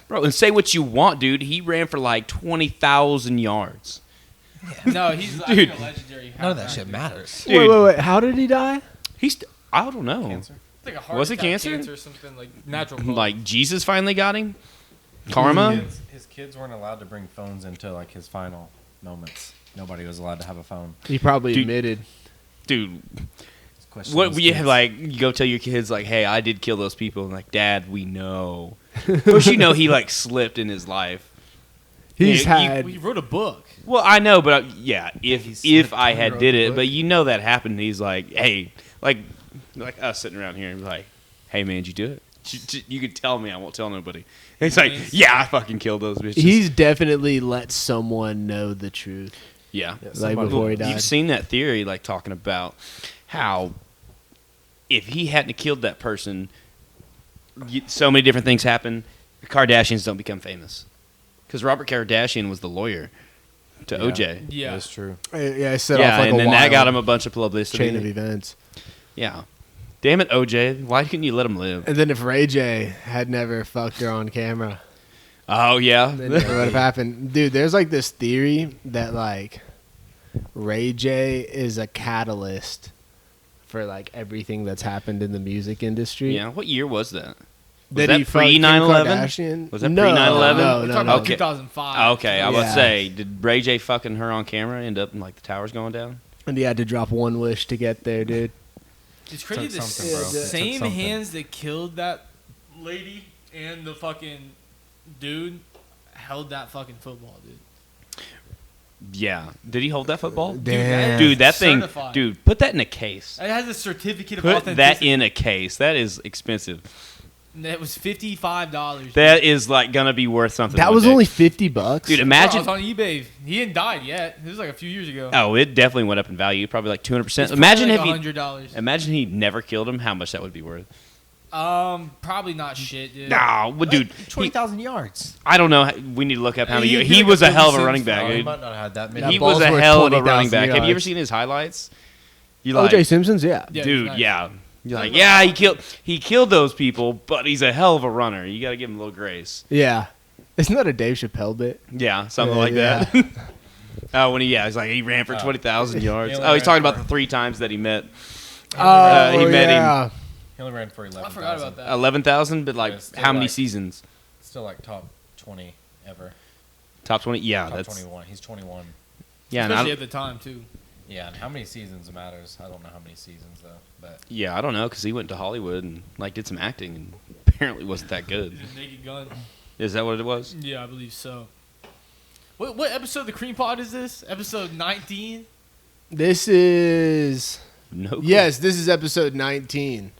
Bro, and say what you want, dude. He ran for like 20,000 yards. No, he's like a legendary. None of that shit matters. Dude. Wait. How did he die? I don't know. Cancer. It's like a heart Was it attack, cancer? or something like natural cause. Like Jesus finally got him? Karma? His kids weren't allowed to bring phones into like his final moments. Nobody was allowed to have a phone. He probably Dude. admitted. Dude, Question what those you kids. like? You go tell your kids like, "Hey, I did kill those people." And like, Dad, we know. Of course, you know he like slipped in his life. He's Yeah, you- had. Well, he wrote a book. Well, I know, but yeah, if slipped I and had wrote did the it, book. but you know that happened. He's like, hey, like us sitting around here and be like, hey man, did you do it? You could tell me, I won't tell nobody. And he's like, yeah, I fucking killed those bitches. He's definitely let someone know the truth. yeah. Like Somebody- before he You've died. seen that theory, like talking about how if he hadn't killed that person, so many different things happen. The Kardashians don't become famous because Robert Kardashian was the lawyer to Yeah. OJ. Yeah. That's true. Yeah, I set Yeah, off like and a then that wild got him a bunch of publicity. chain of events. Yeah. Damn it, OJ. Why couldn't you let him live? And then if Ray J had never fucked her on camera, Oh, yeah. then it would have happened. Dude, there's like this theory that like Ray J is a catalyst for like everything that's happened in the music industry. Yeah. What year was that? That that he fucked Kim pre-9/11? Kardashian? Was that No, pre-9/11? No, We're no, talking no. about Okay. 2005. Okay, I was Yeah. say, did Ray J fucking her on camera end up in like the towers going down? And he had to drop one wish to get there, dude. It's crazy. Took The something, bro. It took same something. hands that killed that lady and the fucking dude held that fucking football, dude. Yeah. Did he hold that football? Damn. Dude, that thing. Certified. Dude, put that in a case. It has a certificate of Put authenticity. that in a case. That is expensive. And it was $55. That is like gonna be worth something. That one was day. only $50. Dude, Bro, I imagine. was on eBay. He hadn't died yet. This was like a few years ago. Oh, it definitely went up in value. Probably like 200%. It's Imagine probably if he. like $100. Imagine he never killed him. How much that would be worth? Probably not shit, dude. No, well, dude. 20,000 yards. I don't know. We need to look up how many. He'd be He like was a a hell of a Kobe running Sims back, He dude. might not have had that many. Yeah, He balls was a worth hell of a 20,000 running back. Have you ever yards. seen his highlights? You like, OJ Simpson's, yeah. Yeah, dude, he's nice. yeah. You're like, yeah, he killed those people, but he's a hell of a runner. You got to give him a little grace. Yeah. Isn't that a Dave Chappelle bit? Yeah, something Yeah, like yeah. that. Oh, he's like he ran for 20,000 yards. He only Oh, he's ran talking about for- the 3 times that he met Oh, he met him. yeah. He only ran for 11,000. I forgot about that. 11,000, but like Yeah, still how many like- seasons? Still like top 20 ever. Top 20? Yeah, Top that's 21. He's 21. yeah. And Especially I, at the time, too. Yeah, and how many seasons matters? I don't know how many seasons though, but yeah, I don't know because he went to Hollywood and like did some acting and apparently wasn't that good. He's a naked gun. Is that what it was? Yeah, I believe so. What episode of the Cream Pod is this? Episode 19? This is. No. clue. Yes, this is episode 19.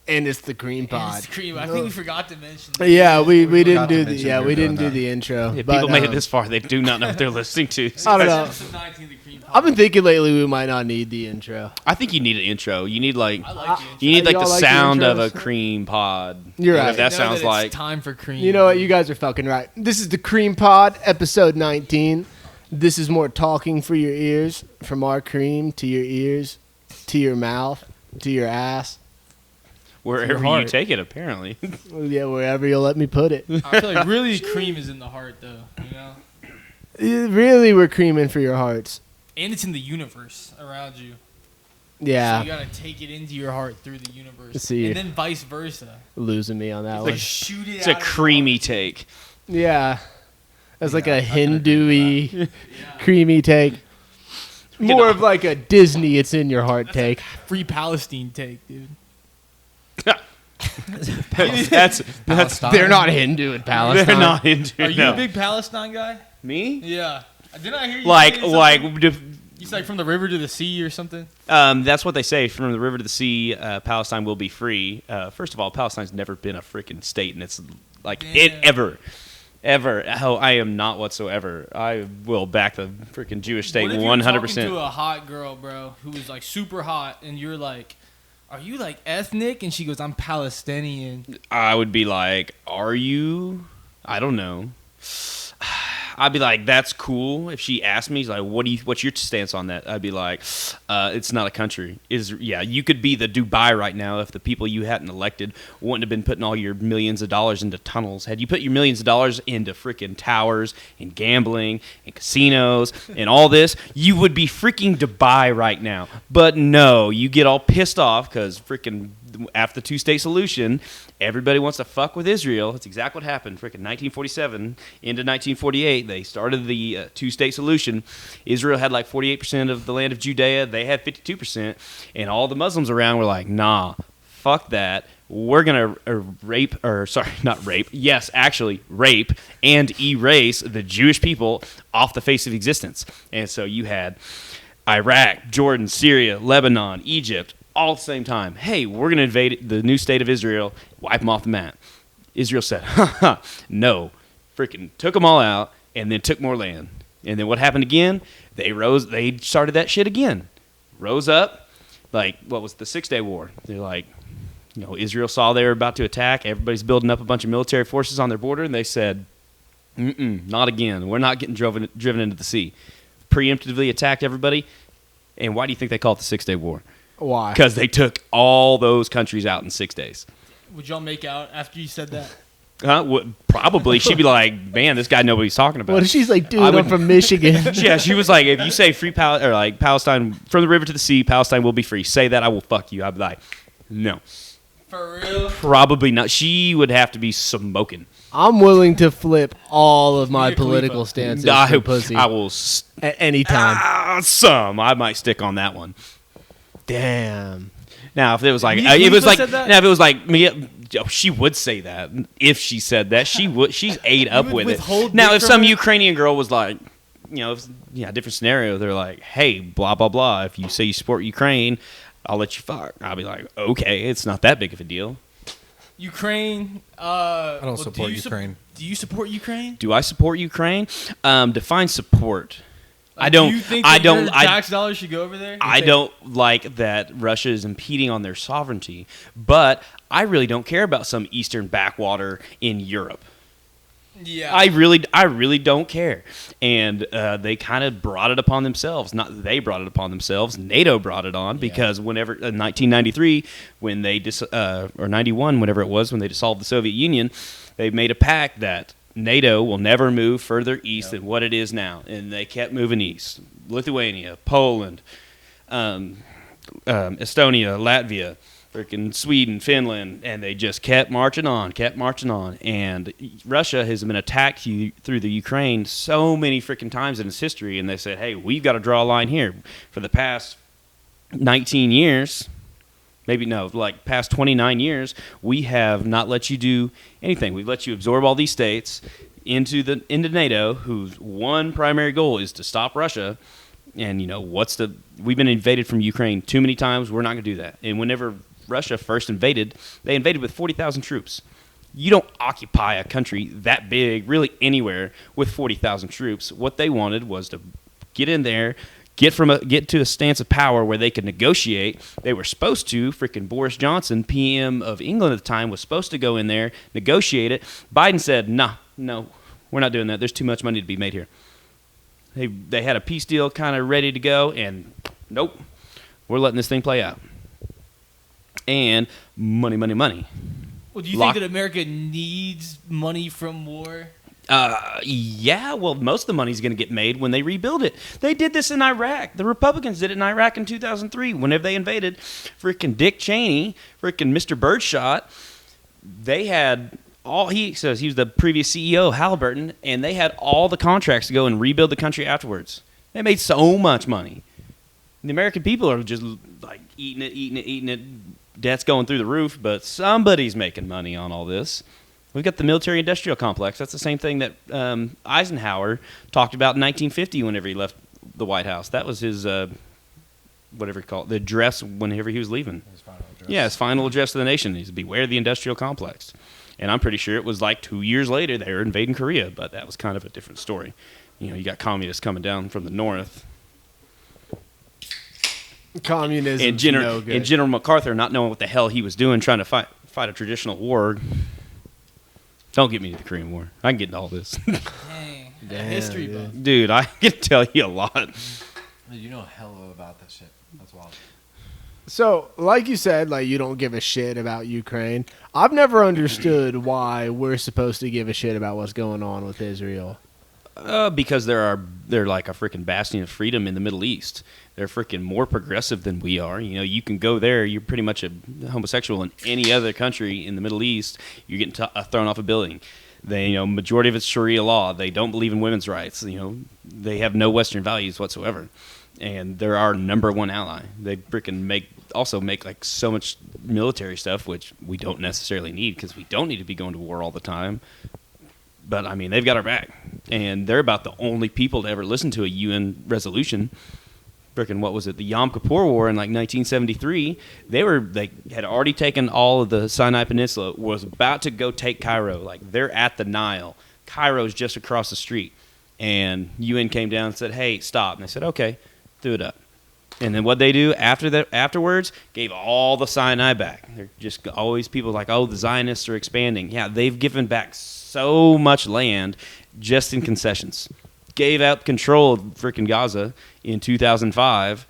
And it's the Cream And Pod. it's the Cream. I think we forgot to mention that. Yeah, we forgot didn't to do the mention yeah we were we didn't doing do the intro. If but, people made it this far, they do not know what they're listening to. I don't It's know. episode 19 of the Cream Pod. I've been thinking lately we might not need the intro. I think you need an intro. You need like I like the intro. you need like Y'all the like the sound of a intros? cream pod. You're You know, right. That Know sounds it's like time for Cream. You know what? You guys are fucking right. This is the Cream Pod, episode 19. This is more talking for your ears, from our cream to your ears, to your mouth, to your ass. wherever you heart. take it. Apparently, Yeah, wherever you'll let me put it. I feel like really Cream is in the heart, though. You know, Really, we're creaming for your hearts. and it's in the universe around you. So Yeah, you gotta take it into your heart through the universe, See. and then vice versa. losing me on that Like one. shoot it. it's a out of your creamy take. Yeah, that's like Yeah, a I can agree Hindu-y, heart. creamy take. More of like a Disney, it's in your heart take. Free Palestine take, dude. that's Palestine. They're not Hindu in Palestine. they're not into. Are you no. a big Palestine guy? Me? Yeah. Didn't I hear you Like say something? like. You said like from the river to the sea or something? That's what they say. From the river to the sea, Palestine will be free. First of all, Palestine's never been a freaking state, and it's like it Damn. ever. Oh, I am not whatsoever. I will back the freaking Jewish state What if you were 100%. talking to a hot girl, bro, who was like super hot, and you're like, "Are you like ethnic?" And she goes, "I'm Palestinian." I would be like, "Are you?" I don't know. I'd be like, that's cool. If she asked me, she's like, what's your stance on that? I'd be like, it's not a country. You could be the Dubai right now if the people you hadn't elected wouldn't have been putting all your millions of dollars into tunnels. Had you put your millions of dollars into freaking towers and gambling and casinos and all this, you would be freaking Dubai right now. But no, you get all pissed off because freaking after the two-state solution, everybody wants to fuck with Israel. That's exactly what happened. Freaking 1947 into 1948, they started the two-state solution. Israel had like 48% of the land of Judea. They had 52%. And all the Muslims around were like, nah, fuck that. We're going to rape and erase the Jewish people off the face of existence. And so you had Iraq, Jordan, Syria, Lebanon, Egypt, all at the same time. Hey, we're going to invade the new state of Israel, wipe them off the map. Israel said, no. Freaking took them all out and then took more land. And then what happened again? They started that shit again. Rose up, like, what was the 6-Day War? They're like, Israel saw they were about to attack. Everybody's building up a bunch of military forces on their border, and they said, not again. We're not getting driven into the sea. Preemptively attacked everybody. And why do you think they call it the 6-Day War? Why? Because they took all those countries out in 6 days. Would y'all make out after you said that? Probably. She'd be like, man, this guy knows what he's talking about. What if she's like, dude, I'm from Michigan? Yeah, she was like, if you say free Palestine, from the river to the sea, Palestine will be free. Say that, I will fuck you. I'd be like, no. For real? Probably not. She would have to be smoking. I'm willing to flip all of my Mia political Khalifa. stances I for pussy will. at any time. I might stick on that one. Damn. Now, if it was like, Mia Khalifa said that? now if it was like me, she would say that. If she said that, she would. She's ate up would with it. withhold Now, dick if from some her? Ukrainian girl was like, different scenario. They're like, hey, blah blah blah. If you say you support Ukraine, I'll let you fuck. I'll be like, okay, it's not that big of a deal. Ukraine. I don't support do Ukraine. Do you support Ukraine? Do I support Ukraine? Define support. I Like, don't. Do you think I that don't. your I, tax dollars should go over there? I don't like that Russia is impeding on their sovereignty, but I really don't care about some eastern backwater in Europe. Yeah. I really don't care. And they kind of brought it upon themselves. Not they brought it upon themselves. NATO brought it on because whenever in 1993, when they or 91, whenever it was, when they dissolved the Soviet Union, they made a pact that NATO will never move further east than what it is now, and they kept moving east. Lithuania, Poland, Estonia, Latvia, freaking Sweden, Finland, and they just kept marching on. And Russia has been attacked through the Ukraine so many freaking times in its history, and they said, hey, we've got to draw a line here. For the past 19 years, past 29 years, we have not let you do anything. We've let you absorb all these states into NATO, whose one primary goal is to stop Russia. And we've been invaded from Ukraine too many times. We're not going to do that. And whenever Russia first invaded, they invaded with 40,000 troops. You don't occupy a country that big, really anywhere, with 40,000 troops. What they wanted was to get in there, get to a stance of power where they could negotiate. They were supposed to. Freaking Boris Johnson, PM of England at the time, was supposed to go in there, negotiate it. Biden said, no, we're not doing that. There's too much money to be made here. They had a peace deal kind of ready to go, and nope, we're letting this thing play out. And money. Well, do you think that America needs money from war? Yeah, well, most of the money's going to get made when they rebuild it. They did this in Iraq. The Republicans did it in Iraq in 2003 whenever they invaded. Freaking Dick Cheney, freaking Mr. Birdshot, they had he says he was the previous CEO of Halliburton, and they had all the contracts to go and rebuild the country afterwards. They made so much money. The American people are just like eating it. Debt's going through the roof, but somebody's making money on all this. We've got the military-industrial complex. That's the same thing that Eisenhower talked about in 1950 whenever he left the White House. That was his, whatever he called it, the address whenever he was leaving. His final address. Yeah, his final address to the nation is beware the industrial complex. And I'm pretty sure it was like 2 years later they were invading Korea, but that was kind of a different story. You got communists coming down from the north. Communism And no good. and General MacArthur not knowing what the hell he was doing, trying to fight a traditional war. Don't get me to the Korean War. I can get into all this. Dang. history dude. buff. Dude, I can tell you a lot. You know hella about that shit. That's wild. So, like you said, like you don't give a shit about Ukraine. I've never understood why we're supposed to give a shit about what's going on with Israel. Because they're like a freaking bastion of freedom in the Middle East. They're freaking more progressive than we are. You know, you can go there. You're pretty much a homosexual in any other country in the Middle East. You're getting thrown off a building. They, majority of it's Sharia law. They don't believe in women's rights. They have no Western values whatsoever, and they're our number one ally. They freaking make like so much military stuff, which we don't necessarily need because we don't need to be going to war all the time. But I mean, they've got our back, and they're about the only people to ever listen to a UN resolution. Frickin' what was it? The Yom Kippur War in like 1973. They had already taken all of the Sinai Peninsula. Was about to go take Cairo. Like they're at the Nile. Cairo's just across the street, and UN came down and said, "Hey, stop!" And they said, "Okay," threw it up. And then what they do afterwards gave all the Sinai back. They're just always people like, "Oh, the Zionists are expanding." Yeah, they've given back so much land just in concessions. Gave out control of freaking Gaza in 2005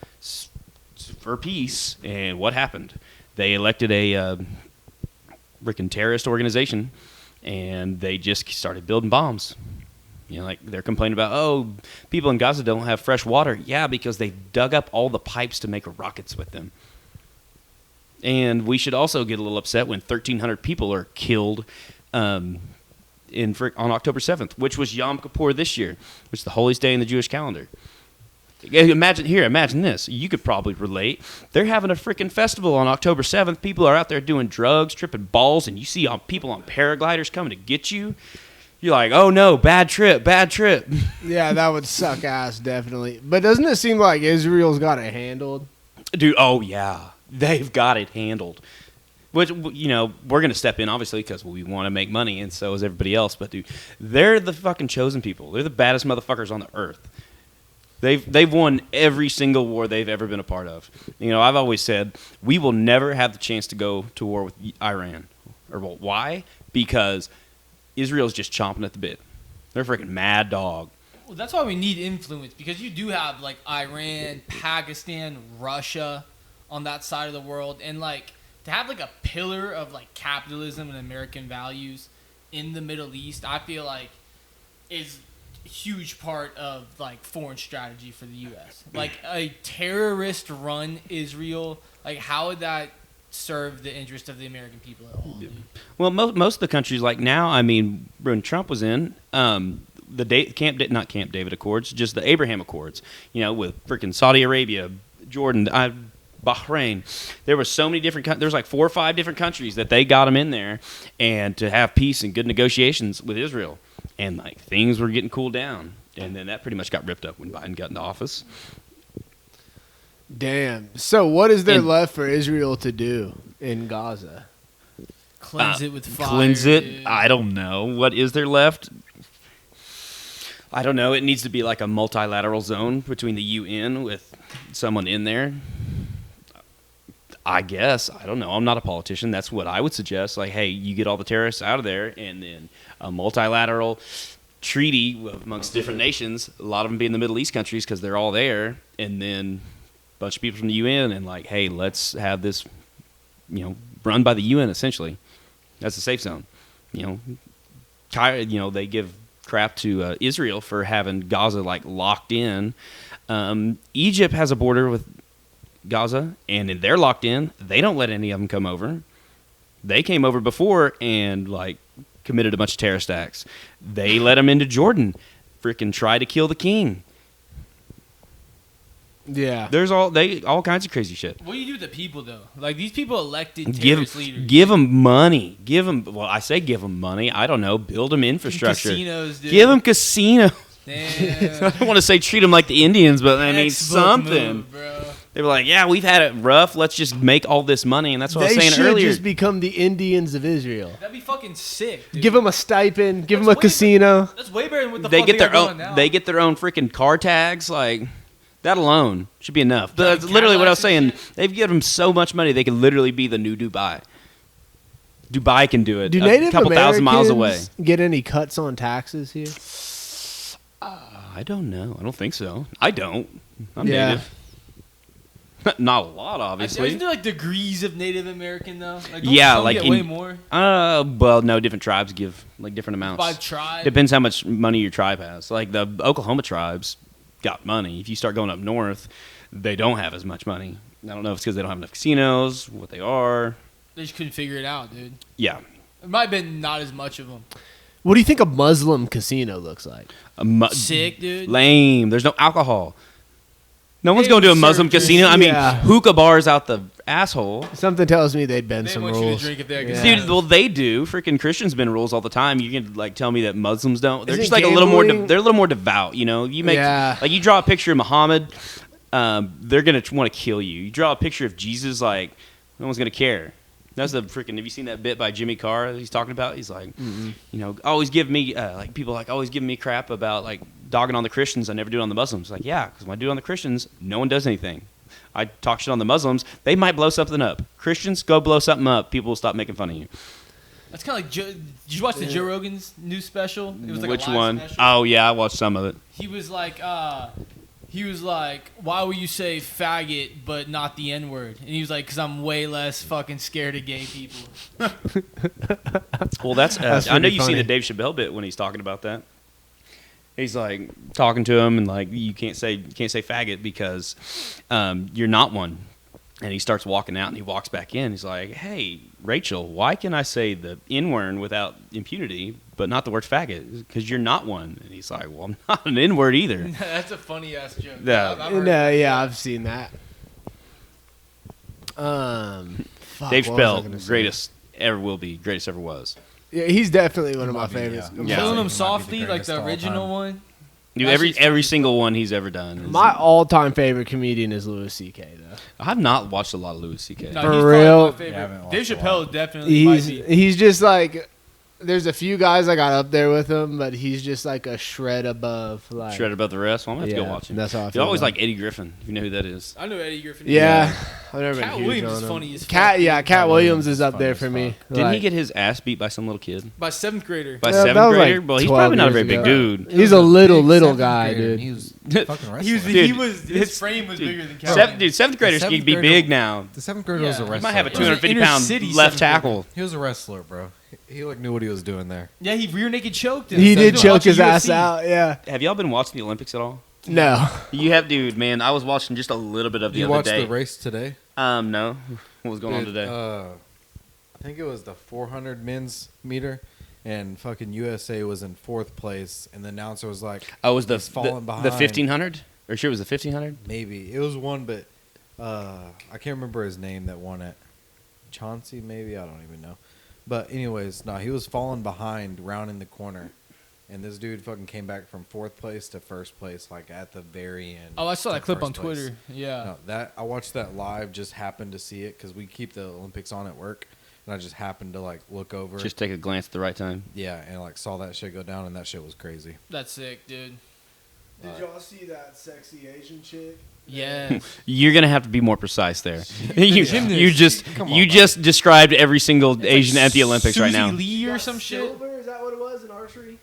for peace, and what happened? They elected a freaking terrorist organization, and they just started building bombs. Like they're complaining about, oh, people in Gaza don't have fresh water. Yeah, because they dug up all the pipes to make rockets with them. And we should also get a little upset when 1,300 people are killed on October 7th, which was Yom Kippur this year, which is the holiest day in the Jewish calendar. Imagine this. You could probably relate. They're having a freaking festival on October 7th. People are out there doing drugs, tripping balls, and you see people on paragliders coming to get you. You're like, oh no, bad trip. Yeah, that would suck ass, definitely. But doesn't it seem like Israel's got it handled? Dude, oh yeah. They've got it handled. Which, we're going to step in, obviously, because we want to make money, and so is everybody else. But, dude, they're the fucking chosen people. They're the baddest motherfuckers on the earth. They've won every single war they've ever been a part of. I've always said, we will never have the chance to go to war with Iran. Why? Because Israel's just chomping at the bit. They're a freaking mad dog. Well, that's why we need influence, because you do have, like, Iran, Pakistan, Russia on that side of the world, and, like, to have like a pillar of like capitalism and American values in the Middle East, I feel like is a huge part of like foreign strategy for the U.S. Like a terrorist-run Israel, like how would that serve the interest of the American people at all? Dude? Well, most of the countries like now, I mean, when Trump was in, not Camp David Accords, just the Abraham Accords, with freaking Saudi Arabia, Jordan, Bahrain. There were so many different there's like 4 or 5 different countries that they got them in there, and to have peace and good negotiations with Israel, and like things were getting cooled down, and then that pretty much got ripped up when Biden got into office. Damn. So what is there left for Israel to do in Gaza? Cleanse it with fire. Cleanse it? Dude. I don't know. What is there left? I don't know. It needs to be like a multilateral zone between the UN with someone in there. I guess. I don't know. I'm not a politician. That's what I would suggest. Like, hey, you get all the terrorists out of there, and then a multilateral treaty amongst different nations, a lot of them being the Middle East countries because they're all there, and then a bunch of people from the UN, and like, hey, let's have this, run by the UN, essentially. That's a safe zone. They give crap to Israel for having Gaza, like, locked in. Egypt has a border with Gaza, and they're locked in. They don't let any of them come over. They came over before and like committed a bunch of terrorist acts. They let them into Jordan, freaking try to kill the king. Yeah, There's all kinds of crazy shit. What do you do with the people though? Like these people elected Give terrorist leaders. them money. Give them money. I don't know. Build them infrastructure. Casinos, dude. Give them casinos. Damn. I don't want to say treat them like the Indians, but I mean Textbook something. move, bro. They were like, yeah, we've had it rough. Let's just make all this money. And that's what I was they saying should earlier. just become the Indians of Israel. That'd be fucking sick, dude. Give them a stipend. Give That's them a way casino. That's way better than what the They fuck get their got going own. now. They get their own freaking car tags. Like that alone should be enough. But Driving that's literally what I was Cadillacs and saying. They've given them so much money they could literally be the new Dubai. Dubai can do it. Do a Native couple Americans thousand miles away. get any cuts on taxes here? I don't know. I don't think so. I don't. I'm Yeah. native. Not a lot, obviously. Isn't there like degrees of Native American though? Like, don't Yeah, some like get in- way more. Well, no, different tribes give like different amounts. By tribe. Depends how much money your tribe has. Like the Oklahoma tribes got money. If you start going up north, they don't have as much money. I don't know if it's because they don't have enough casinos, what they are. They just couldn't figure it out, dude. Yeah. It might have been not as much of them. What do you think a Muslim casino looks like? Sick, dude. Lame. There's no alcohol. No one's They going to a would Muslim serve casino. I mean, Yeah. hookah bars out the asshole. Something tells me they'd bend They some want you to rules. drink if they're Yeah. Dude, well, they do. Freaking Christians bend rules all the time. You can like tell me that Muslims don't. They're Isn't just like a little more. gambling- They're a little more devout. You know, you make Yeah. like you draw a picture of Muhammad, they're gonna want to kill you. You draw a picture of Jesus, like no one's gonna care. That's the freaking. Have you seen that bit by Jimmy Carr that he's talking about? He's like, you know, always give me like people like always give me crap about like dogging on the Christians. I never do it on the Muslims. Like, yeah, because when I do it on the Christians, no one does anything. I talk shit on the Muslims, they might blow something up. Christians, go blow something up. People will stop making fun of you. That's kind of like. Did you watch the Joe Rogan's new special? It was like Which a live one? Special. Oh yeah, I watched some of it. He was like, why will you say faggot but not the N word? And he was like, because I'm way less fucking scared of gay people. Well, that's That's I know pretty you've seen funny. the Dave Chappelle bit when he's talking about that. He's like talking to him and like you can't say faggot because you're not one. And he starts walking out and he walks back in. He's like, "Hey, Rachel, why can I say the N-word without impunity, but not the word faggot? Because you're not one." And he's like, "Well, I'm not an N-word either." That's a funny ass joke. Yeah. I've heard No, that. yeah, I've seen that. Fuck, Dave what was I Chappelle, gonna say? greatest ever will be, greatest ever was. Yeah, he's definitely one of my Might be, favorites. yeah. Yeah. Killing He might them be the softly, like greatest the of all original time. one. Dude, That every shit's funny. single one he's ever done. is- My all-time favorite comedian is Louis C.K. though. I've not watched a lot of Louis C.K. No, For he's real? probably my Yeah, I favorite. haven't Dave watched a Chappelle lot. definitely might be. He's just like, there's a few guys I got up there with him, but he's just like a shred above. Like, Shred above the rest. Well, I'm gonna have to go watch him. That's how I You feel. always about like Eddie Griffin, if you know who that is. I know Eddie Griffin. Yeah, I've never been Cat huge Williams on is him. funny as fuck. Cat Cat Williams is Williams up is there funny for as me. fuck. Didn't he Like, get his ass beat by some little kid? By seventh grader. By Yeah, that seventh was grader? like Well, he's 12 probably not a years very big ago. dude. He's a little guy, dude. He was fucking wrestler. He was. Dude, he was. His it's- frame was dude, bigger than Cat. Seventh graders seventh can be grader- big now. The seventh grader was a Yeah. He wrestler. He might have a He was an 250 inner pound city left seventh tackle. He was a wrestler, bro. He like knew what he was doing there. Yeah, he rear naked choked him. He So did was choke watching his ass UFC. out. Yeah. Have y'all been watching the Olympics at all? No. You have, dude, man. I was watching just a little bit of Did the you other watch day. the race today? No. What was going on Dude, today? I think it was the 400 men's meter, and fucking USA was in fourth place, and the announcer was like, Oh, it was the he's falling the behind. 1500? Or sure it was the 1500? maybe it was one, but I can't remember his name that won it. Chauncey, maybe, I don't even know. But anyways, no, he was falling behind, rounding the corner, and this dude fucking came back from fourth place to first place, like at the very end. Oh, I saw to that clip first on place. Twitter. Yeah. No, that I watched that live. Just happened to see it because we keep the Olympics on at work, and I just happened to like look over. Just take a glance at the right time. Yeah, and like saw that shit go down, and that shit was crazy. That's sick, dude. Did y'all see that sexy Asian chick? Yeah. You're gonna have to be more precise there. you Gymnast. just Come on, you bud. just described every single Asian at the Olympics right now. Suzy Lee or some shit. Silver? Is that what it was in archery?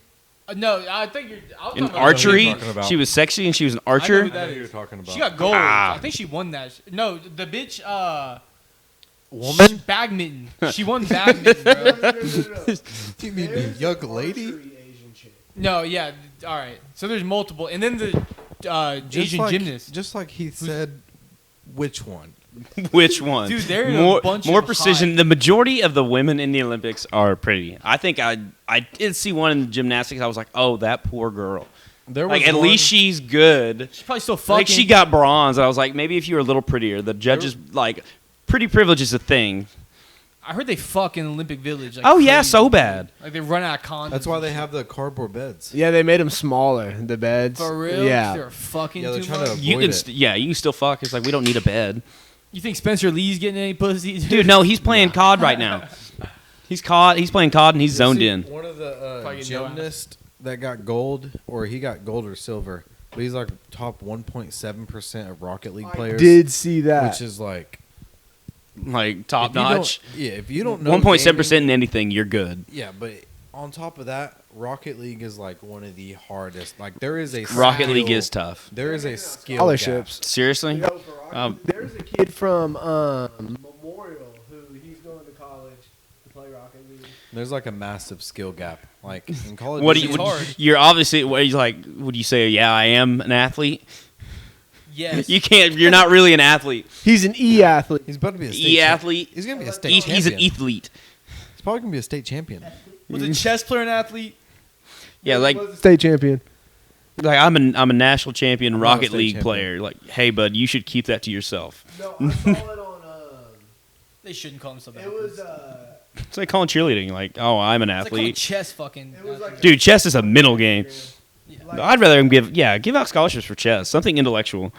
No, I think you're. I was In talking about archery, you're talking about. she was sexy and she was an I know archer. who that you were is. talking about. She got gold. Ah. I think she won that. No, the bitch. woman. Badminton. She won badminton, bro. You mean the young lady? Asian chick. No, yeah. All right. So there's multiple, and then the Asian like, gymnast. Just like he said, which one? Which one? Dude, they're in a more bunch more of precision. hot- The majority of the women in the Olympics are pretty. I think I did see one in gymnastics. I was like, oh, that poor girl. There Like at least she's good. She's probably still fucking. Like she got bronze. And I was like, maybe if you were a little prettier. The judges like pretty privilege is a thing. I heard they fuck in Olympic Village. Like Oh yeah, crazy. so bad. Like they run out of condoms. That's why and they shit. have the cardboard beds. Yeah, they made them smaller, the beds. For real? Yeah. They're fucking Yeah, they're too trying much. to- You Avoid can it. you can still fuck. It's like we don't need a bed. You think Spencer Lee's getting any pussy? Dude, no, he's playing COD right now. He's playing COD and he's zoned See, in. One of the Fucking gymnasts that got gold, or he got gold or silver, but he's like top 1.7% of Rocket League players. Did see that. which is like Like top if you don't- notch. Yeah, if you don't know 1.7% gaming- in anything, you're good. Yeah, but on top of that, Rocket League is like one of the hardest. Like there is a Rocket skill- League is tough. There is a skill Scholarships. Seriously? There's a kid from Memorial who he's going to college to play Rocket League. Gap. There's like a massive skill gap. Like in college, What do It's you? hard. You're obviously. What you like? Would you say? Yeah, I am an athlete. Yes. You can't. You're not really an athlete. He's an athlete. he's about to be a state E-athlete. He's gonna be a state He's champion. an athlete. He's probably gonna be a state champion. Was a chess player an athlete? Yeah, like State champion. I'm a national champion I'm not a Rocket state League champion. player. Like, hey, bud, you should keep that to yourself. No, I saw it on. They shouldn't call themselves It was. athletes. It's like calling cheerleading. Like, oh, I'm an It's like calling athlete. chess fucking. It was like athletes. Dude, chess is a middle game. Yeah. Like, I'd rather him give out scholarships for chess. Something intellectual.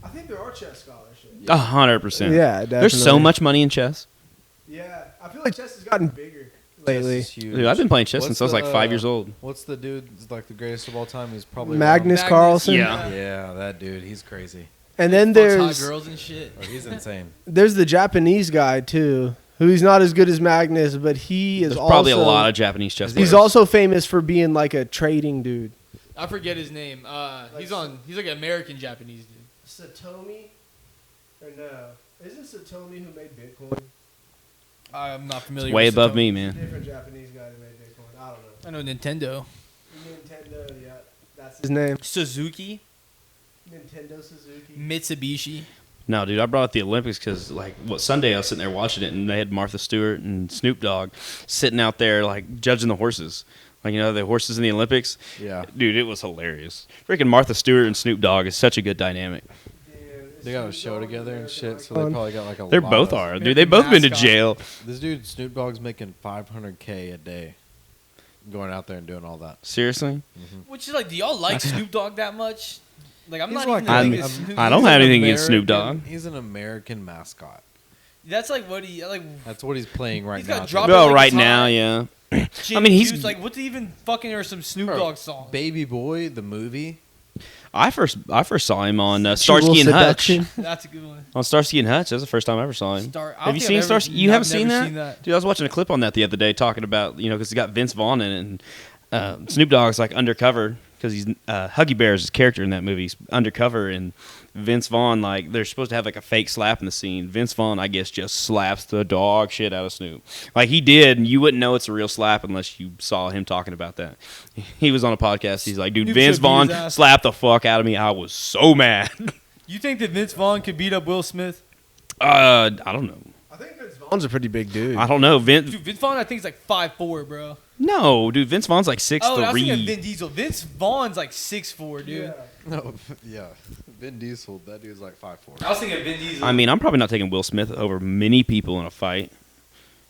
I think there are chess scholarships. 100%. Yeah, definitely. There's so much money in chess. Yeah, I feel like chess has gotten bigger lately. Chess is huge. Dude, I've been playing chess What's since I was like the, 5 years old. What's the dude that's like the greatest of all time? He's probably Magnus Magnus, Carlsen. Yeah. Yeah, that dude. He's crazy. And then Fucks hot there's girls and shit. Oh, he's insane. there's the Japanese guy too, who's not as good as Magnus, but he is There's also probably a lot of Japanese chess players. he's also famous for being like a trading dude. I forget his name. He's like an American Japanese dude. Satomi, or no? Isn't Satomi who made Bitcoin? I'm not familiar. It's way with above Satomi. me, man. Different Japanese guy who made Bitcoin. I don't know. I know Nintendo. Nintendo, yeah, that's his name. Suzuki, Nintendo Suzuki. Mitsubishi. No, dude, I brought up the Olympics because, like, Sunday I was sitting there watching it, and they had Martha Stewart and Snoop Dogg sitting out there, like, judging the horses. Like, you know, the horses in the Olympics. Yeah. Dude, it was hilarious. Freaking Martha Stewart and Snoop Dogg is such a good dynamic. They got a show together and shit, so they probably got like a They lot both of- are. Dude, they both been to Mascot. jail. This dude Snoop Dogg's making $500K a day, going out there and doing all that. Seriously? Which is like, do y'all like Snoop Dogg that much? Like, I'm He's not like even the I'm- biggest Snoop. I don't He's have an anything against Snoop American- Dogg. He's an American mascot. That's like what he like. That's what he's playing right He's now. got too. drop- Well, like right it's now, hot. yeah. Jimmy mean, he's- Juice, like, what's even fucking or some Snoop Bro, Dogg song? Baby Boy, the movie. I first saw him on Starsky and Hutch. That's a good one. On Starsky and Hutch, that's the first time I ever saw him. I don't Have you think seen I've Starsky? ever- You no, haven't I've seen never that? seen that. Dude, I was watching a clip on that the other day talking about, you know, because it's got Vince Vaughn in it, and Snoop Dogg's like undercover because he's Huggy Bear is his character in that movie. He's undercover, and Vince Vaughn, like, they're supposed to have like a fake slap in the scene. Vince Vaughn, I guess, just slaps the dog shit out of Snoop. Like, he did, and you wouldn't know it's a real slap unless you saw him talking about that. He was on a podcast. He's like, dude, Snoop Vince should beat Vaughn his ass. slapped the fuck out of me. I was so mad. You think that Vince Vaughn could beat up Will Smith? I don't know. I think Vince Vaughn's a pretty big dude. I don't know. Vince. Dude, Vince Vaughn, I think, is like 5'4", bro. No, dude. Vince Vaughn's like Oh, I was thinking of 6'3". Vin Diesel. Vince Vaughn's like 6'4", dude. Yeah. No, yeah. Vin Diesel, that dude's like 5'4". I was thinking of Vin Diesel. I mean, I'm probably not taking Will Smith over many people in a fight.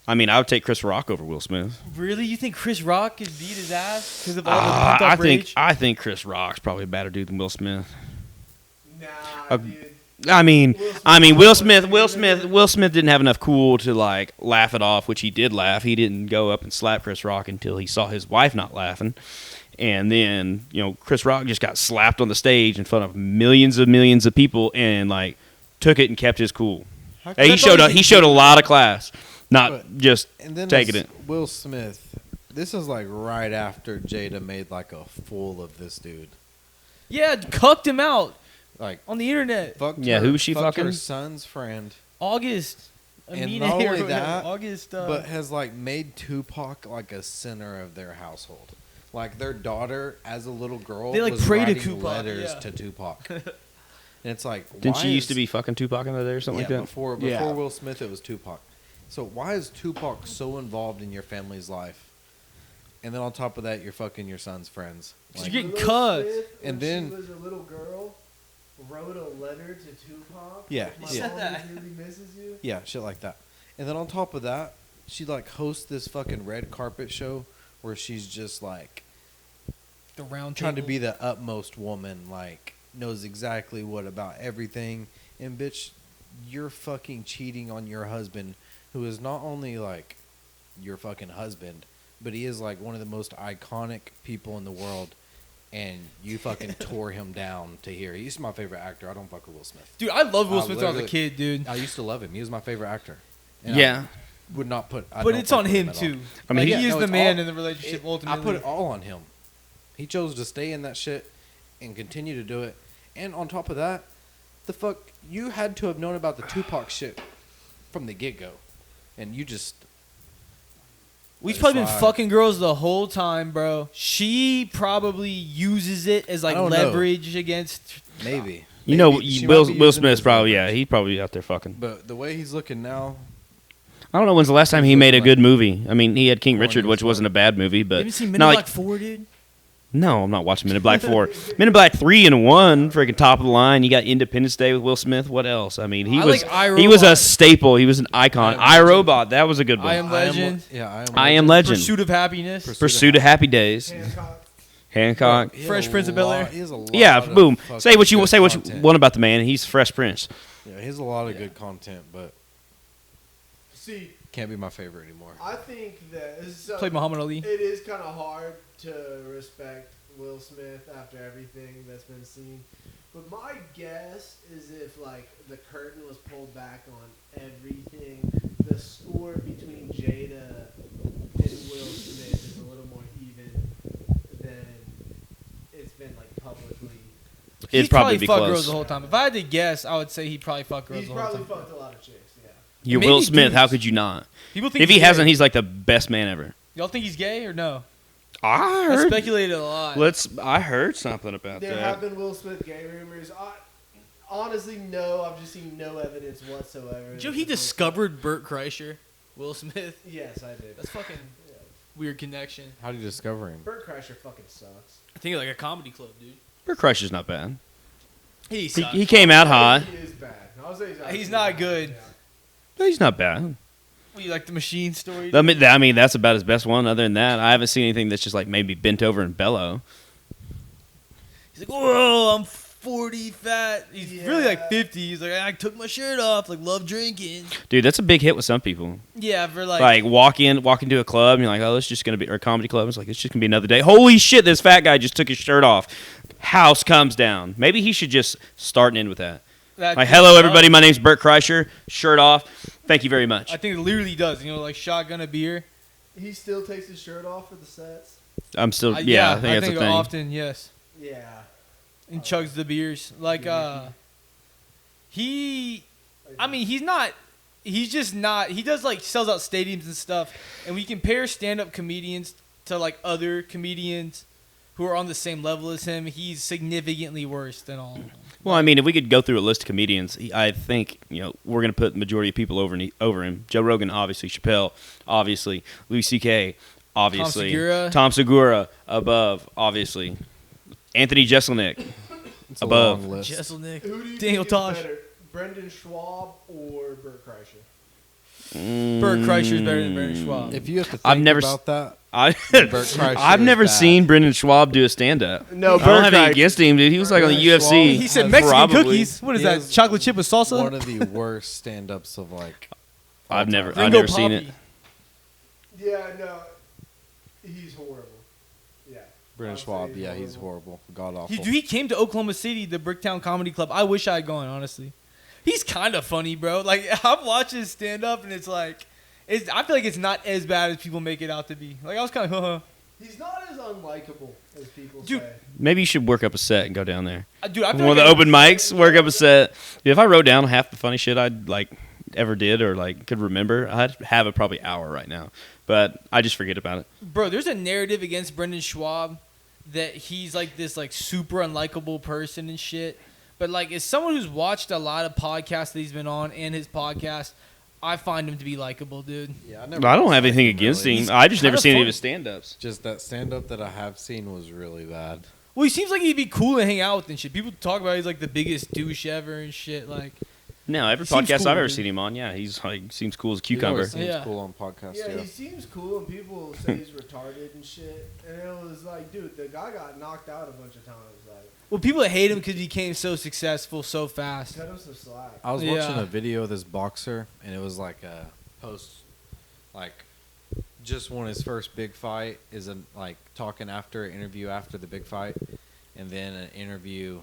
I mean, I would take Chris Rock over Will Smith. Really? You think Chris Rock could beat his ass because of all the pent I up think rage? I think Chris Rock's probably a better dude than Will Smith. Nah, dude. I mean, Will Smith didn't have enough cool to like laugh it off, which he did laugh. He didn't go up and slap Chris Rock until he saw his wife not laughing. And then, you know, Chris Rock just got slapped on the stage in front of millions of people and like took it and kept his cool. How He That's showed all a, he he showed a lot of class, not But- just And then taking this it. Will Smith. This is like right after Jada made like a fool of this dude. Yeah, cucked him out Like, on the internet. fucked Yeah, her, who was she fucked her fucking? son's friend, August. And Amina not or only whatever. that, August. but has like made Tupac like a center of their household. Like their daughter, as a little girl, They, like, was pray to writing Tupac, letters yeah. to Tupac. And it's like, Didn't why she used to is- be fucking Tupac in the day or something yeah, like that? before Yeah. Will Smith, it was Tupac. So why is Tupac so involved in your family's life? And then on top of that, you're fucking your son's friends. She's Like, getting Will cut. Smith, And when then- she was a little girl, wrote a letter to Tupac. Yeah, My He said mom that. really misses you. yeah, shit like that. And then on top of that, she like hosts this fucking red carpet show where she's just like The round trying to table. be the utmost woman, like knows exactly what about everything. And bitch, you're fucking cheating on your husband, who is not only like your fucking husband, but he is like one of the most iconic people in the world. And you fucking tore him down to here. He's my favorite actor. I don't fuck with Will Smith. Dude, I loved Will I Smith when I was a literally- kid, dude. I used to love him. He was my favorite actor. And Yeah. would not put. I But don't it's on fuck with him at all. too. I mean, Like, he- he is no, the it's man all- in the relationship. I Ultimately, put it all on him. He chose to stay in that shit and continue to do it. And on top of that, the fuck, you had to have known about the Tupac shit from the get go, and you just. We've That's probably been why- fucking girls the whole time, bro. She probably uses it as like I don't know. leverage against. Maybe. You know, Maybe she Will might be Will using it Smith's as probably leverage. he's probably out there fucking. But the way he's looking now, I don't know when's the last time he He's made a looking good movie. I mean, he had King Corny Richard, as which fuck. wasn't a bad movie, You but haven't seen Men in not like Black 4, dude? no, I'm not watching Men in Black 4. Men in Black 3 and 1, freaking top of the line. You got Independence Day with Will Smith. What else? I mean, he I was like I, he was a Robot. staple. He was an icon. I Am Legend. iRobot, that was a good one. I Am Legend. I Am Legend. Pursuit of Happiness. Pursuit of Happy Days. Hancock. Fresh Prince of Bel-Air. He has a lot Yeah, of boom. fucking Say what you good say what you content. want about the man. He's Fresh Prince. Yeah, he has a lot of good content, but See, can't be my favorite anymore. I think that Played Muhammad Ali. it is kind of hard to respect Will Smith after everything that's been seen. But my guess is if like the curtain was pulled back on everything, the score between Jada and Will Smith is a little more even than it's been like publicly. It'd He's probably be fucked close. girls the whole time. If I had to guess, I would say he probably fucked girls He's the whole probably time. fucked a lot of chicks. Yeah. You're Maybe Will Smith. How dudes. could you not? People think If he he's hasn't, gay. he's like the best man ever. Y'all think he's gay or no? I I heard. speculated a lot. I heard something about There have that. been Will Smith gay rumors. Honestly, no. I've just seen no evidence whatsoever. Did you know he discovered Burt Kreischer? Will Smith? Yes, I did. That's fucking Yeah. weird connection. How do you discover him? Burt Kreischer fucking sucks. I think like a comedy club, dude. Burt Kreischer's not bad. He He, sucks. he came out hot. He is bad. I'll say he's, He's not good. But he's not bad. What, you like the machine story? I mean, that's about his best one. Other than that, I haven't seen anything that's just like maybe bent over and bellow. He's like, whoa, I'm 40 fat. He's really like Yeah. 50. He's like, I took my shirt off, like love drinking. Dude, that's a big hit with some people. Yeah, for like, Like walk into a club and you're like, oh, it's just gonna be or a comedy club. It's like it's just gonna be another day. Holy shit, this fat guy just took his shirt off. House comes down. Maybe he should just start and end with that. that Like, dude hello sucks. everybody, my name's Burt Kreischer. Shirt off. Thank you very much. I think it literally does. You know, like shotgun a beer. He still takes his shirt off for the sets. I'm still yeah. I think that's the thing. often, yes. Yeah. And chugs the beers. Like, he, I mean, he's just not, he does like sells out stadiums and stuff. And we compare stand-up comedians to like other comedians who are on the same level as him, he's significantly worse than all of them. Well, I mean, if we could go through a list of comedians, I think we're gonna put the majority of people over him. Joe Rogan, obviously. Chappelle, obviously. Louis C.K., obviously. Segura. Tom Segura, above, obviously. Anthony Jeselnik, It's a above. long list. Jesselnick. Who do you Daniel think is Tosh. better, Brendan Schwab or Burt Kreischer? Burt Kreischer's better than Brendan Schwab. If you have to think I've never about that, I, Burt Kreischer I've is never bad. seen Brendan Schwab do a stand-up. No, I don't have anything against him, dude. He was like on the Brendan UFC. Schwab- He said has Mexican probably- cookies. What is He that? has Chocolate chip with salsa? one of the worst stand-ups of like. all I've time. never Ringo seen it. Poppy. Yeah, no. He's horrible. Yeah. Brendan I'd say Schwab, yeah, he's horrible, god awful. He came to Oklahoma City, the Bricktown Comedy Club. I wish I had gone, honestly. He's kind of funny, bro. Like, I've watched his stand-up, and it's like, I feel like it's not as bad as people make it out to be. Like, I was kind of, He's not as unlikable as people Dude. say. Maybe you should work up a set and go down there. dude, I feel One of like the open mics, work up a set. If I wrote down half the funny shit I'd like ever did or like could remember, I'd have a probably hour right now. But I just forget about it. bro, there's a narrative against Brendan Schwab that he's like this like super unlikable person and shit. But like, as someone who's watched a lot of podcasts that he's been on and his podcast, I find him to be likable, dude. Yeah, I don't have anything against really. him. I just never kinda seen any of funny. his stand-ups. Just that stand-up that I have seen was really bad. Well, he seems like he'd be cool to hang out with and shit. People talk about he's like the biggest douche ever and shit. Like, No, every Seems podcast cool, I've ever dude. seen him on, yeah, he's like seems cool as a He cucumber. always seems Yeah. cool on podcasts. Yeah, Yeah, he seems cool, and people say he's retarded and shit. And it was like, dude, the guy got knocked out a bunch of times. Like, well, people hate him because he became so successful so fast. cut him some slack. I was watching Yeah. a video of this boxer, and it was like a post, like just won his first big fight. Isn't like talking after an interview after the big fight, and then an interview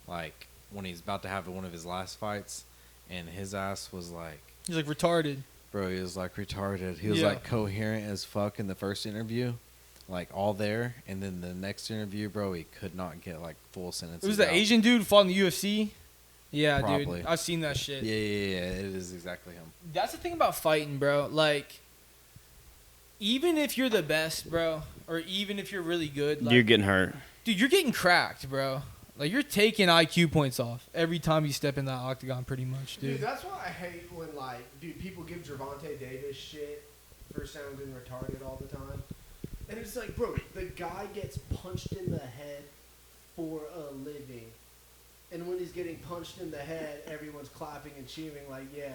like when he's about to have one of his last fights, and his ass was like He's like retarded. Bro, he was like retarded. He was Yeah. like coherent as fuck in the first interview, like all there, and then the next interview, bro, he could not get like full sentences. It was the out. Asian dude who fought in the UFC. Yeah, Probably. dude. I've seen that shit. Yeah. It is exactly him. That's the thing about fighting, bro. Like, even if you're the best, bro, or even if you're really good, like, You're getting hurt. dude, you're getting cracked, bro. Like, you're taking IQ points off every time you step in that octagon, pretty much, Dude, dude. that's why I hate when people give Gervonta Davis shit for sounding retarded all the time. And it's like, bro, the guy gets punched in the head for a living. And when he's getting punched in the head, everyone's clapping and cheering like, yeah.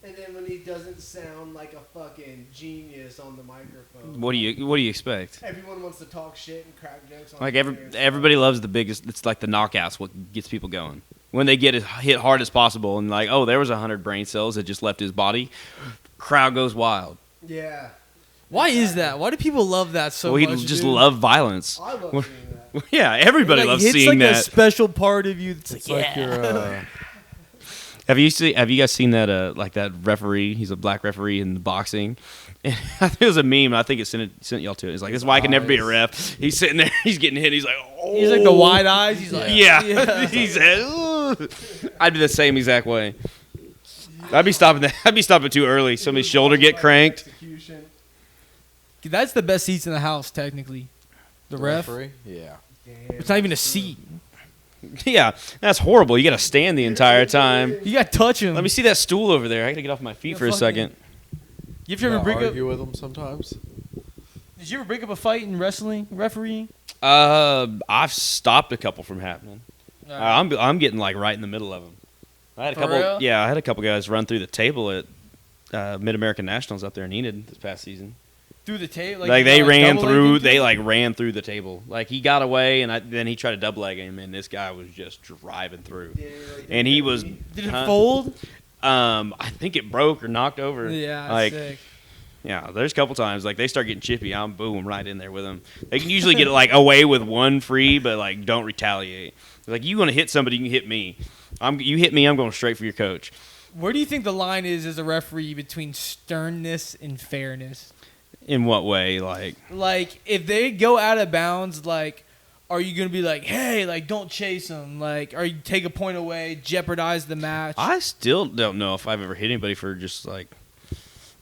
And then when he doesn't sound like a fucking genius on the microphone, What do you expect? everyone wants to talk shit and crack jokes on Like Twitter and stuff. everybody loves the biggest. It's like the knockouts. What gets people going when they get as hit hard as possible, and like, oh, there was 100 brain cells that just left his body. Crowd goes wild. Yeah. Why is that? Why do people love that so We much? just dude? love violence. I love What- seeing that. Yeah, everybody Like, loves hits seeing like a that. special part of you. That's It's like, like yeah. your Have you guys seen that like that referee? He's a black referee in the boxing. And I think it was a meme. I think it sent y'all to it. It's like, this is why I can never be a ref. He's sitting there. He's getting hit. He's like, oh. He's like the wide eyes. He's like, Yeah. He's "Ugh." I'd be the same exact way. I'd be stopping that. I'd be stopping too early. Somebody's shoulder get cranked. Execution. Dude, that's the best seats in the house, technically. The ref. referee. Yeah. Damn, It's not even a that's seat. Yeah, that's horrible. You got to stand the entire time. You got to touch him. Let me see that stool over there. I got to get off my feet Yeah, for a fucking- second. You ever break up? argue with him sometimes. Did you ever break up a fight in wrestling, refereeing? I've stopped a couple from happening. I'm getting like right in the middle of them. I had a For couple. real? Yeah, I had a couple guys run through the table at Mid American Nationals up there in Enid this past season. Through the tape, Like they ran double through. leg They into it? like ran through the table. Like he got away, and then he tried to double leg him, and this guy was just driving through. Yeah, like, And he was. Did it Huh? fold? I think it broke or knocked over. Yeah, like sick. yeah. There's a couple times like they start getting chippy. I'm boom right in there with them. They can usually get like away with one free, but like don't retaliate. Like you want to hit somebody, you can hit me. You hit me, I'm going straight for your coach. Where do you think the line is as a referee between sternness and fairness? In what way? Like Like, if they go out of bounds, like, are you gonna be like, hey, like, don't chase them? Like, are you take a point away, jeopardize the match? I still don't know if I've ever hit anybody for just like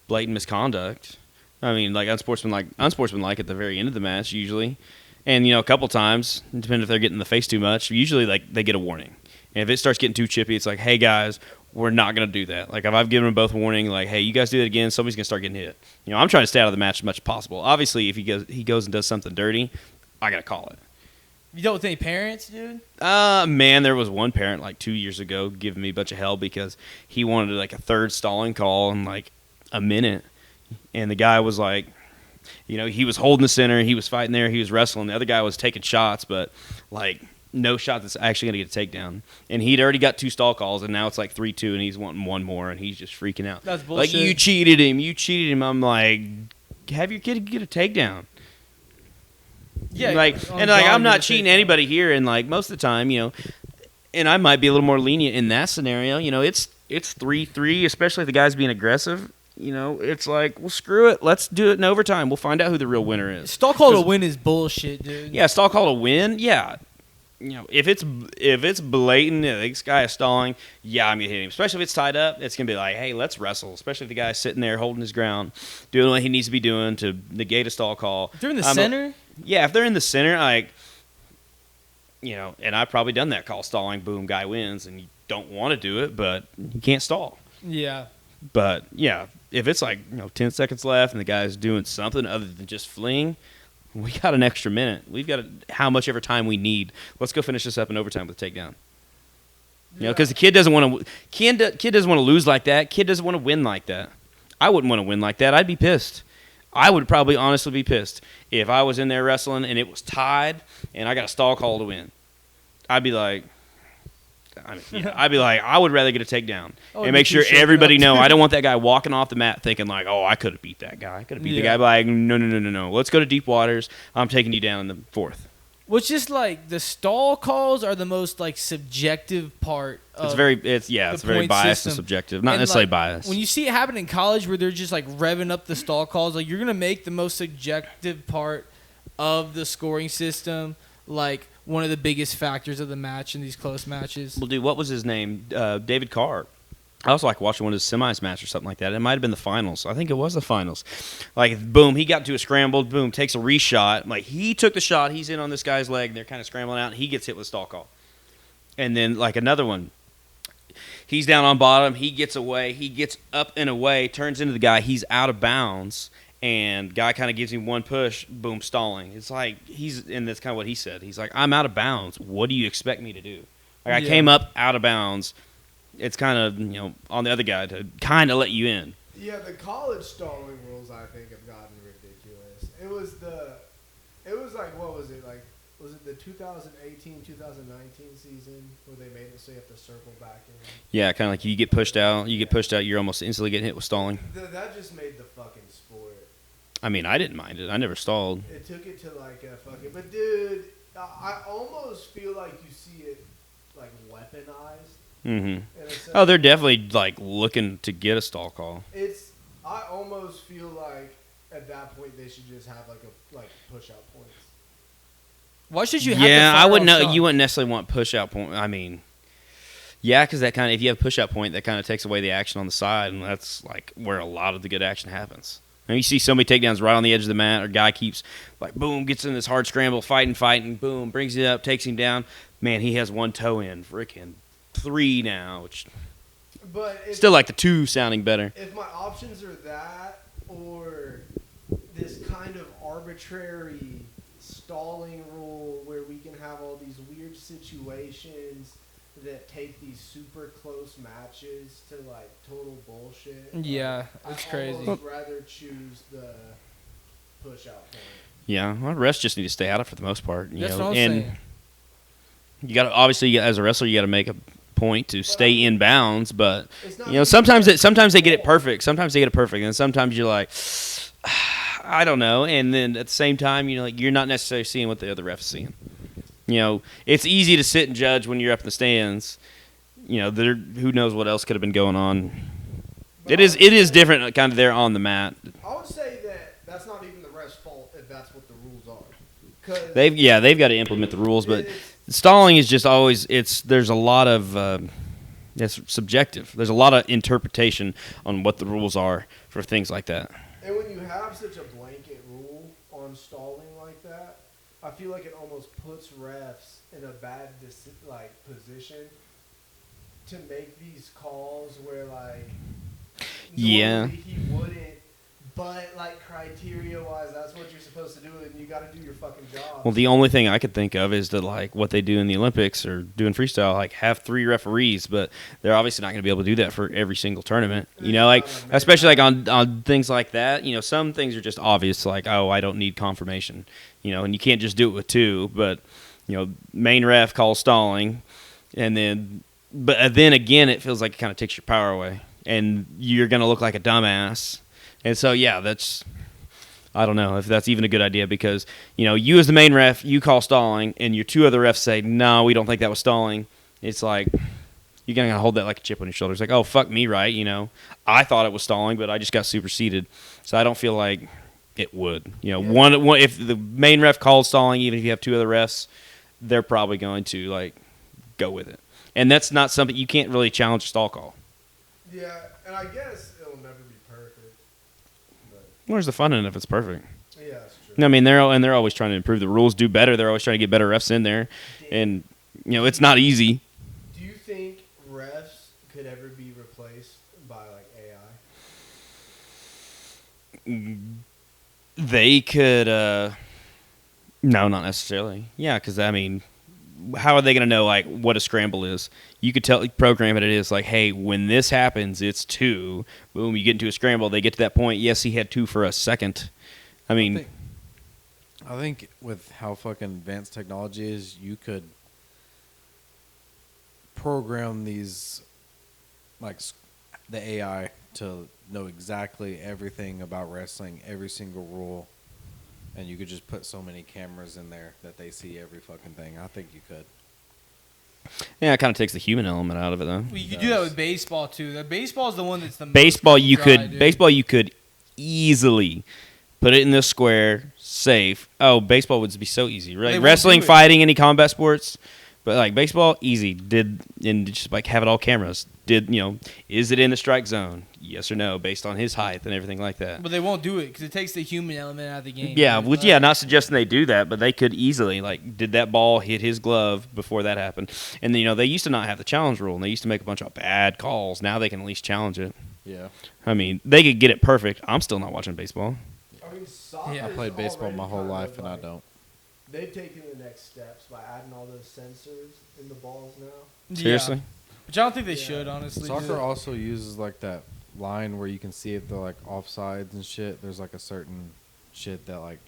blatant misconduct. I mean, like unsportsmanlike at the very end of the match usually, and a couple times, depending if they're getting in the face too much. Usually, like they get a warning, and if it starts getting too chippy, it's like, hey guys, we're not gonna do that. Like if I've given them both a warning, like, hey, you guys do that again, somebody's gonna start getting hit. I'm trying to stay out of the match as much as possible. Obviously, if he goes and does something dirty, I gotta call it. You dealt with any parents, dude? Man, there was one parent like 2 years ago giving me a bunch of hell because he wanted like a third stalling call in like a minute. And the guy was like, he was holding the center, he was fighting there, he was wrestling. The other guy was taking shots, but like no shot that's actually going to get a takedown. And he'd already got 2 stall calls, and now it's like 3-2, and he's wanting one more, and he's just freaking out. That's Like, bullshit. you cheated him. I'm like, have your kid get a takedown. Yeah, Like, on and like, guard, I'm you not would cheating take- anybody here, and like most of the time, and I might be a little more lenient in that scenario. It's 3-3, especially if the guy's being aggressive. It's like, well, screw it. Let's do it in overtime. We'll find out who the real winner is. Stall call to win is bullshit, dude. Yeah, stall call to win. Yeah, if it's blatant, this guy is stalling. Yeah, I'm gonna hit him. Especially if it's tied up, it's gonna be like, hey, let's wrestle. Especially if the guy's sitting there holding his ground, doing what he needs to be doing to negate a stall call. If they're in the I'm a- center. Yeah, if they're in the center, like, and I've probably done that call, stalling, boom, guy wins, and you don't want to do it, but you can't stall. Yeah. But yeah, if it's like 10 seconds left and the guy's doing something other than just fleeing, we got an extra minute. We've got how much ever time we need. Let's go finish this up in overtime with a takedown. Because the kid doesn't want to. Kid doesn't want to lose like that. Kid doesn't want to win like that. I wouldn't want to win like that. I'd be pissed. I would probably honestly be pissed if I was in there wrestling and it was tied and I got a stall call to win. I'd be like, I would rather get a takedown Oh, and make you sure should everybody up. know. I don't want that guy walking off the mat thinking like, oh, I could have beat that guy. I could have beat the Yeah. guy. Like, no. Let's go to deep waters. I'm taking you down in the 4th. Well, it's just like the stall calls are the most like subjective part. It's Of very the very point biased and system. subjective. Not And, necessarily like, biased. When you see it happen in college, where they're just like revving up the stall calls, like you're gonna make the most subjective part of the scoring system like one of the biggest factors of the match in these close matches. Well, dude, what was his name? David Carr. I was like watching one of his semis match or something like that. It might have been the finals. I think it was the finals. Like, boom, he got to a scramble. Boom, takes a reshot. Like, he took the shot. He's in on this guy's leg. And they're kind of scrambling out. And he gets hit with a stall call. And then, like, another one. He's down on bottom. He gets away. He gets up and away. Turns into the guy. He's out of bounds. And guy kind of gives him one push. Boom, stalling. It's like, and that's kind of what he said. He's like, I'm out of bounds. What do you expect me to do? Like, I Yeah. came up out of bounds. It's kind of, on the other guy to kind of let you in. Yeah, the college stalling rules I think have gotten ridiculous. It was like, what was it, like, was it the 2018-2019 season where they made it so you have to circle back in? Yeah, kind of like you get pushed out. You're almost instantly getting hit with stalling. That just made the fucking sport. I mean, I didn't mind it. I never stalled. It took it to like a fucking, but dude, I almost feel like you see it like weaponized. Mm-hmm. in a sense. Oh, they're definitely like looking to get a stall call. I almost feel like at that point they should just have like push out points. Why should you have Yeah, to I fire wouldn't off know. shots? You wouldn't necessarily want push out point. I mean, yeah, because that kind of if you have push out point, that kind of takes away the action on the side, and that's like where a lot of the good action happens. And you see so many takedowns right on the edge of the mat, or guy keeps like boom, gets in this hard scramble, fighting, boom, brings it up, takes him down. Man, he has one toe in, freaking 3 now, which But still like the 2 sounding better. if my options are that or this kind of arbitrary stalling rule where we can have all these weird situations that take these super close matches to like total bullshit. Yeah, it's I crazy. almost rather choose the push out point. Yeah, well, refs just need to stay out of it for the most part. That's know, what I'm and saying. you got to obviously as a wrestler, you got to make a point to stay in bounds. But It's not sometimes they get it ball. perfect. Sometimes they get it perfect, and sometimes you're like, I don't know. And then at the same time, you're not necessarily seeing what the other ref's seeing. It's easy to sit and judge when you're up in the stands. Who knows what else could have been going on. But It is different, kind of there on the mat. I would say that that's not even the ref's fault if that's what the rules are. 'Cause They've got to implement the rules, but it's- stalling is just always there's a lot of it's subjective. There's a lot of interpretation on what the rules are for things like that. And when you have such a blanket rule on stalling like that, I feel like it almost puts refs in a bad position to make these calls where like Yeah. normally he wouldn't, but like criteria wise, that's what you're supposed to do, and you got to do your fucking job. Well, the only thing I could think of is that like what they do in the Olympics or doing freestyle, like have 3 referees, but they're obviously not going to be able to do that for every single tournament. Like especially like on things like that. Some things are just obvious, like I don't need confirmation. And you can't just do it with 2. But main ref calls stalling, and then again, it feels like it kind of takes your power away, and you're going to look like a dumbass. And so yeah, I don't know if that's even a good idea because, you as the main ref, you call stalling, and your 2 other refs say, no, we don't think that was stalling. It's like, you're going to hold that like a chip on your shoulder. It's like, oh, fuck me, right? I thought it was stalling, but I just got superseded. So I don't feel like it would. One if the main ref calls stalling, even if you have 2 other refs, they're probably going to, like, go with it. And that's not something, you can't really challenge a stall call. Yeah, and I guess it'll never be perfect. But Where's the fun in it if it's perfect? yeah, that's true. I mean, they're always trying to improve the rules, do better. They're always trying to get better refs in there, and it's not easy. Do you think refs could ever be replaced by like AI? They could, no, not necessarily. Yeah, because I mean, how are they going to know like what a scramble is? You could program it is like, hey, when this happens, it's 2. Boom, you get into a scramble. They get to that point. Yes, he had 2 for a second. I mean, I think with how fucking advanced technology is, you could program these, like the AI, to know exactly everything about wrestling, every single rule, and you could just put so many cameras in there that they see every fucking thing. I think you could. Yeah, it kind of takes the human element out of it, though. Well, you could do that with baseball too. The baseball is the one that's the most Baseball, you dry, could dude. baseball, you could easily put it in the square, safe. Oh, baseball would be so easy. They Right? won't Wrestling, do it. fighting, any combat sports, but like baseball, easy. And just like have it all cameras. Is it in the strike zone? Yes or no, based on his height and everything like that. But they won't do it because it takes the human element out of the game. Yeah, dude. which Like, not suggesting they do that, but they could easily did that ball hit his glove before that happened? And they used to not have the challenge rule, and they used to make a bunch of bad calls. Now they can at least challenge it. Yeah. I mean, they could get it perfect. I'm still not watching baseball. I mean, soccer's Yeah. I played baseball already my whole kind of life, and I like- don't. They've taken the next steps by adding all those sensors in the balls now. yeah. Seriously? Which I don't think they Yeah. should, honestly. Soccer also uses like that line where you can see if they're like offsides and shit. There's like a certain shit that like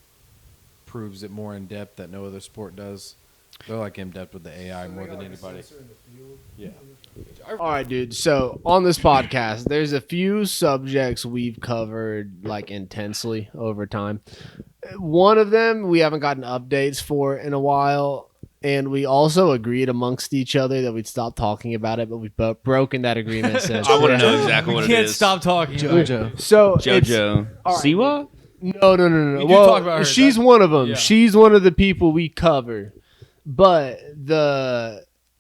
proves it more in depth that no other sport does. They're like in depth with the AI So they more got, than like, a anybody. sensor in the field. Yeah. All right, dude. So on this podcast, there's a few subjects we've covered like intensely over time. One of them we haven't gotten updates for in a while, and we also agreed amongst each other that we'd stop talking about it, but we've both broken that agreement since. I want to know exactly we what it can't is. stop talking. about it. JoJo. So it's- JoJo. all right. Siwa? No. We do Well, talk about her. she's That- one of them. yeah. She's one of the people we cover. But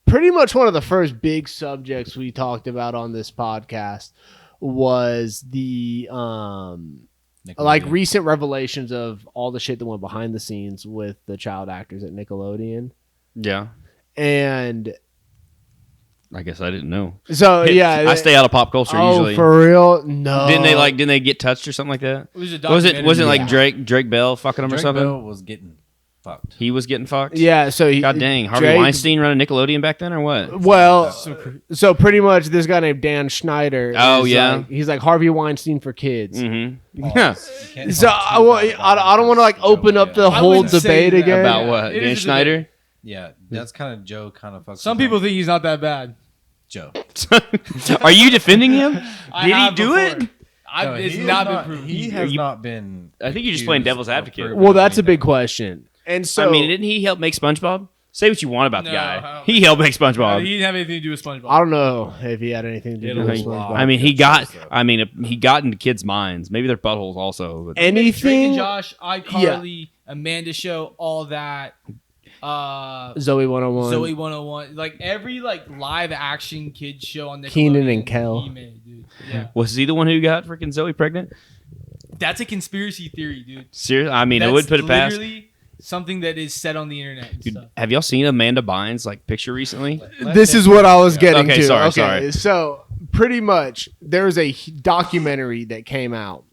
pretty much one of the first big subjects we talked about on this podcast was the like recent revelations of all the shit that went behind the scenes with the child actors at Nickelodeon. Yeah. And I guess I didn't know. so yeah, I stay out of pop culture oh, usually. for real? No. Didn't they get touched or something like that? It was a Was it documentary. like Yeah. Drake Bell fucking him or Drake something? Bell was getting fucked. He was getting fucked? Yeah, so he, God dang. Harvey Drake- Weinstein running Nickelodeon back then or what? Well, so pretty much this guy named Dan Schneider. Oh, is yeah? like- he's like Harvey Weinstein for kids. Mm-hmm. Yeah. So I don't want to like open up the I whole wouldn't say debate that. again. About Yeah, what? it Dan is a Schneider? Yeah, that's kind of Joe. Kind of fucks. Some with people him. think he's not that bad. Joe. Are you defending him? I Did he have do before. it? No, It's he has not been proven. He has You- not been. I think you're just playing accused devil's or advocate. proven Well, that's a anything. big question. And so I mean, didn't he help make SpongeBob? Say what you want about the No, I guy. don't He helped make He SpongeBob. didn't have anything to do with SpongeBob. I don't know if he had anything to Did do a with lot. SpongeBob. I mean, he Good got. shows, though. I mean, he got into kids' minds. Maybe their buttholes also. But Drake and anything. Josh, iCarly, Amanda Show, all that. Zoe 101. Zoe 101, like every like live action kids show on Nickelodeon. Keenan and Kel. he made, dude. Yeah, was he the one who got freaking Zoe pregnant? that's a conspiracy theory, dude. Seriously, I mean, I That's would put it past. literally something that is said on the internet and Dude, stuff. have y'all seen Amanda Bynes like picture recently? This is what I was getting Okay, to. sorry. So pretty much, there's a documentary that came out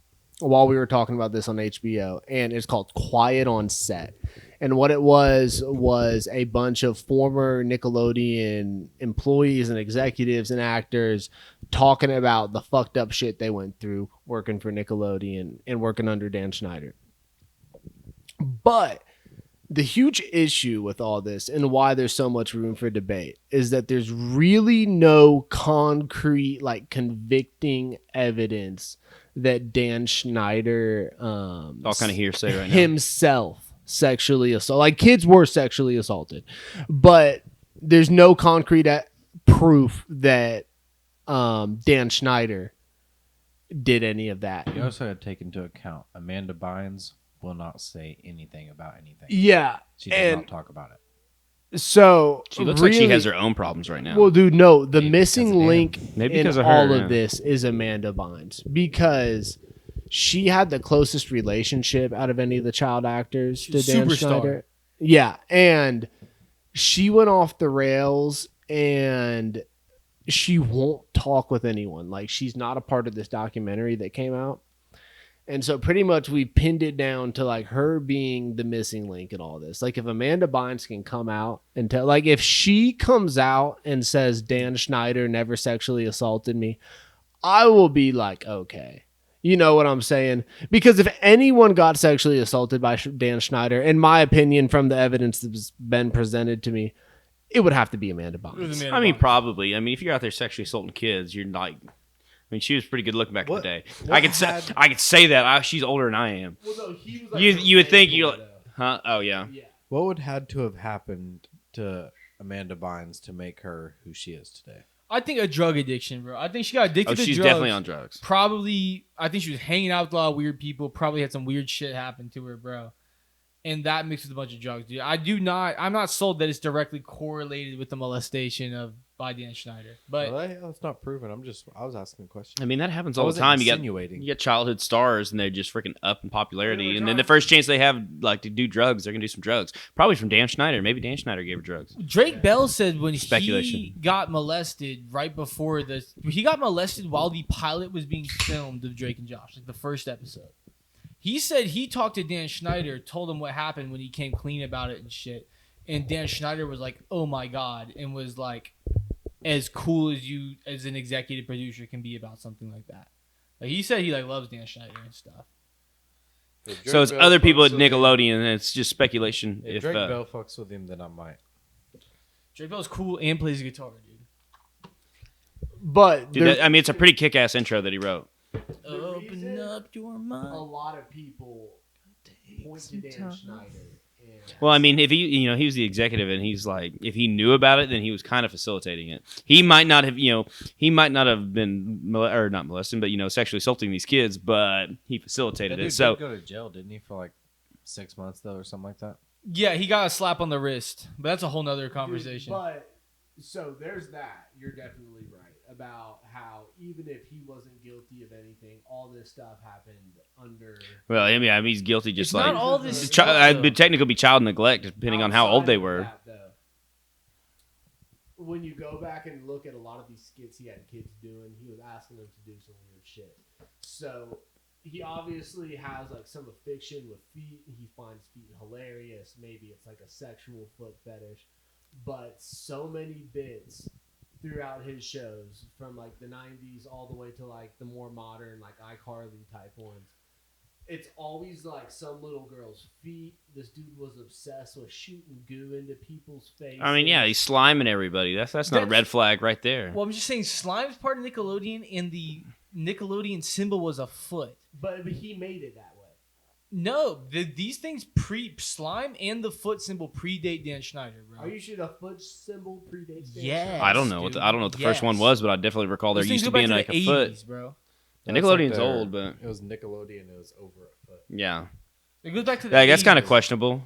while we were talking about this on HBO, and it's called Quiet on Set. And what it was a bunch of former Nickelodeon employees and executives and actors talking about the fucked up shit they went through working for Nickelodeon and working under Dan Schneider. But the huge issue with all this and why there's so much room for debate is that there's really no concrete, like convicting evidence that Dan Schneider All kind of hearsay right now. himself sexually assaulted. Like kids were sexually assaulted, but there's no concrete proof that Dan Schneider did any of that. You also got to take into account Amanda Bynes will not say anything about anything. Yeah, She does and not talk about it. so She looks like she really- has her own problems right now. Well, dude, no. The Maybe missing because of him. link Maybe in because of her, all yeah. of this is Amanda Bynes because she had the closest relationship out of any of the child actors to She's a Dan superstar. Schneider. Yeah, and she went off the rails and she won't talk with anyone. Like she's not a part of this documentary that came out. And so pretty much we pinned it down to like her being the missing link in all this. Like if Amanda Bynes can come out and tell, like if she comes out and says Dan Schneider never sexually assaulted me, I will be like, okay. You know what I'm saying? Because if anyone got sexually assaulted by Dan Schneider, in my opinion, from the evidence that's been presented to me, it would have to be Amanda It was Bynes. Amanda I mean, Bynes. probably. I mean, if you're out there sexually assaulting kids, you're like, mean, she was pretty good looking back in What- the day. what I could say that. She's older than I am. Well, no, he was like You would think you you, huh? Oh yeah. Yeah. What would had to have happened to Amanda Bynes to make her who she is today? I think a drug addiction, bro. I think she got addicted Oh, to she's drugs. definitely on drugs. Probably, I think she was hanging out with a lot of weird people. Probably had some weird shit happen to her, bro. And that mixed with a bunch of drugs, dude. I'm not sold that it's directly correlated with the molestation by Dan Schneider. But Well, that's not proven. I was asking a question. I mean, that happens I all the wasn't time. You insinuating. get childhood stars, and they're just freaking up in popularity. Yeah, And then the first chance they have, like, to do drugs, they're gonna do some drugs. Probably from Dan Schneider. Maybe Dan Schneider gave her drugs. Drake Bell said when he Speculation. got molested right before he got molested while the pilot was being filmed of Drake and Josh, like the first episode. He said he talked to Dan Schneider, told him what happened when he came clean about it and shit. And Dan Schneider was like, "Oh my god," and was like, as cool as you as an executive producer can be about something like that. Like he said he like loves Dan Schneider and stuff. So it's other people at Nickelodeon, and it's just speculation. If If Drake Bell fucks with him, then I might. Drake Bell's cool and plays guitar, dude. But dude, there- I mean, it's a pretty kick-ass intro that he wrote. Open reason up your A mind. lot of people point to Dan Schneider. And Well, I mean, if he was the executive, and he's like, if he knew about it, then he was kind of facilitating it. He might not have, been not molesting, but sexually assaulting these kids, but he facilitated That it. dude So did go to jail, didn't he, for like 6 months though, or something like that? Yeah, he got a slap on the wrist, but that's a whole nother Dude, conversation. but so there's that. You're definitely right about how even if he wasn't guilty of anything, all this stuff happened under. well, I mean, he's guilty, just It's like not all this Chi- stuff, I'd though. technically be child neglect, depending on how old they Outside of were. that, though, when you go back and look at a lot of these skits he had kids doing, he was asking them to do some weird shit. So he obviously has like some fiction with feet. He finds feet hilarious. Maybe it's like a sexual foot fetish, but so many bits throughout his shows from like the 90s all the way to like the more modern like iCarly type ones. It's always like some little girl's feet. This dude was obsessed with shooting goo into people's faces. I mean, yeah, he's sliming everybody. That's not a That's- red flag right there. Well, I'm just saying, Slime's part of Nickelodeon, and the Nickelodeon symbol was a foot. but he made it that way. No, these things Slime and the foot symbol predate Dan Schneider, bro. Are you sure the foot symbol predates? Dan Yes. Schneider? I don't know what the first one Yes. was, but I definitely recall there These used things to go be back like the a foot. 80s, bro. And That's Nickelodeon's their- old, but it was Nickelodeon. It was over a foot. yeah, It goes back to the that's kind of 80s. questionable.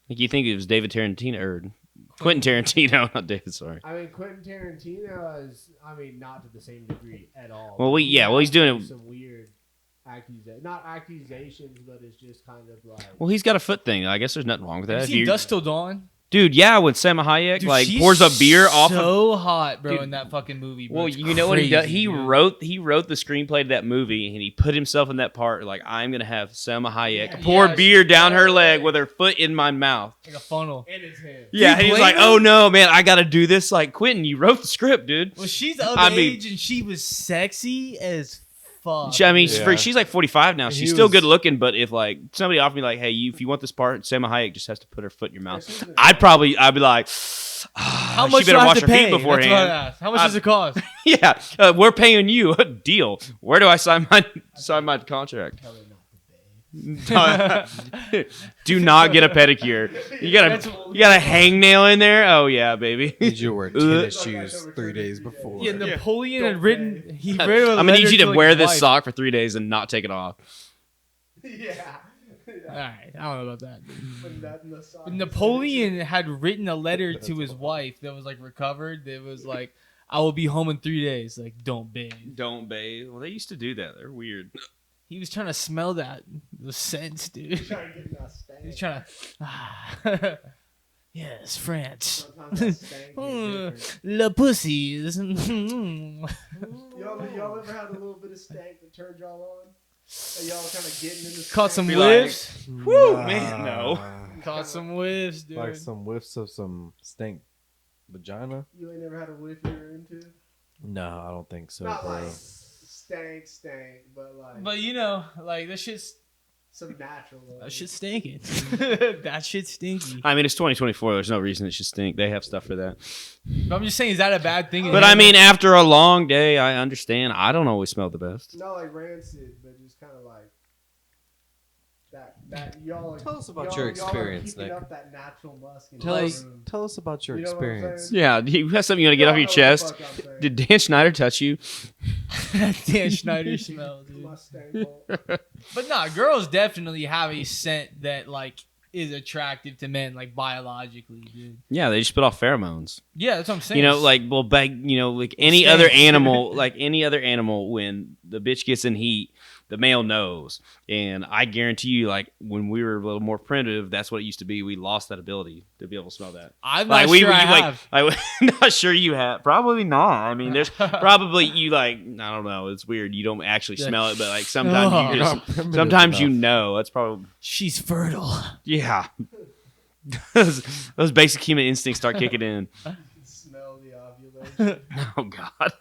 Like you think it was David Tarantino or Quentin Tarantino, not David. Sorry. I mean, Quentin Tarantino is, not to the same degree at all. Well, he's doing it. some weird not accusations, but it's just kind of like. Well, he's got a foot thing. I guess there's nothing wrong with Have that. you seen Dust Till Dawn? Dude, yeah, when Salma Hayek Dude, like she's pours a beer off of. so hot, bro, Dude. in that fucking movie. Bro. Well, It's you know what he does? crazy, He dude. wrote the screenplay to that movie, and he put himself in that part. Like, I'm gonna have Salma Hayek pour Yeah, beer down her yeah. leg with her foot in my mouth. like a funnel. In his hand. Yeah, you and he's blame like, him? "Oh no, man, I gotta do this." Like, Quentin, you wrote the script, dude. Well, she's of I mean- age and she was sexy as fuck. Yeah. She's like 45 now. And She's he still was- good looking, but if like somebody offered me like, "Hey, if you want this part, Salma Hayek just has to put her foot in your mouth," she's an- I'd be like, How "She much do better I have wash to her pay? feet That's what I beforehand." asked. How much does it cost? Yeah, we're paying you a deal. Where do I sign my contract? Probably not the bay. Do not get a pedicure. You got a hangnail in there. Oh yeah, baby. Did you wear tennis shoes 3 days before? Yeah, Napoleon Don't had written. pay. He wrote a I'm gonna need letter you to like, wear his this wife. sock for 3 days and not take it off. Yeah. All right, I don't know about that. Put that in the sock. But Napoleon had written a letter to his wife that was like recovered. That was like, "I will be home in 3 days." Like, don't bathe. Don't bathe. Well, they used to do that. They're weird. He was trying to smell the scent, dude. Trying to get that stank. He's trying to. Yes, France. Sometimes that stank is different. La pussies. Y'all ever had a little bit of stank that turned y'all on? Are y'all kind of getting into Caught some Be whiffs. Whew, man, no. Caught some whiffs, dude. Like some whiffs of some stink vagina? You ain't never had a whiff you were into? No, I don't think so, Not bro. like stank, but like. But like this shit's Some natural oil. That shit's stinking. That shit's stinky. I mean, it's 2024. There's no reason it should stink. They have stuff for that. But I'm just saying, is that a bad thing? But I mean, after a long day, I understand. I don't always smell the best. Not like rancid, but just kind of like that. Y'all Tell us about y'all- your y'all are experience, keeping Nick. up that natural musk. in Tell your us, room. tell us about your You know what I'm experience. saying? Yeah, do you have something you want to get off your Y'all know what chest? the fuck I'm saying. Did Dan Schneider touch you? Dan Schneider smell, dude. Mustang Bolt. But nah, girls definitely have a scent that like is attractive to men, like biologically, dude. Yeah, they just spit off pheromones. Yeah, that's what I'm saying. You know, like like any Well, other snakes. animal, when the bitch gets in heat, the male knows. And I guarantee you, like when we were a little more primitive, that's what it used to be. We lost that ability to be able to smell that. I'm Like not we, sure I like, have. I'm not sure you have. Probably not. I mean, there's probably you like I don't know. It's weird. You don't actually smell it, but like sometimes you just sometimes you know. That's probably She's fertile. yeah. those basic human instincts start kicking in. Smell the ovulation. Oh God.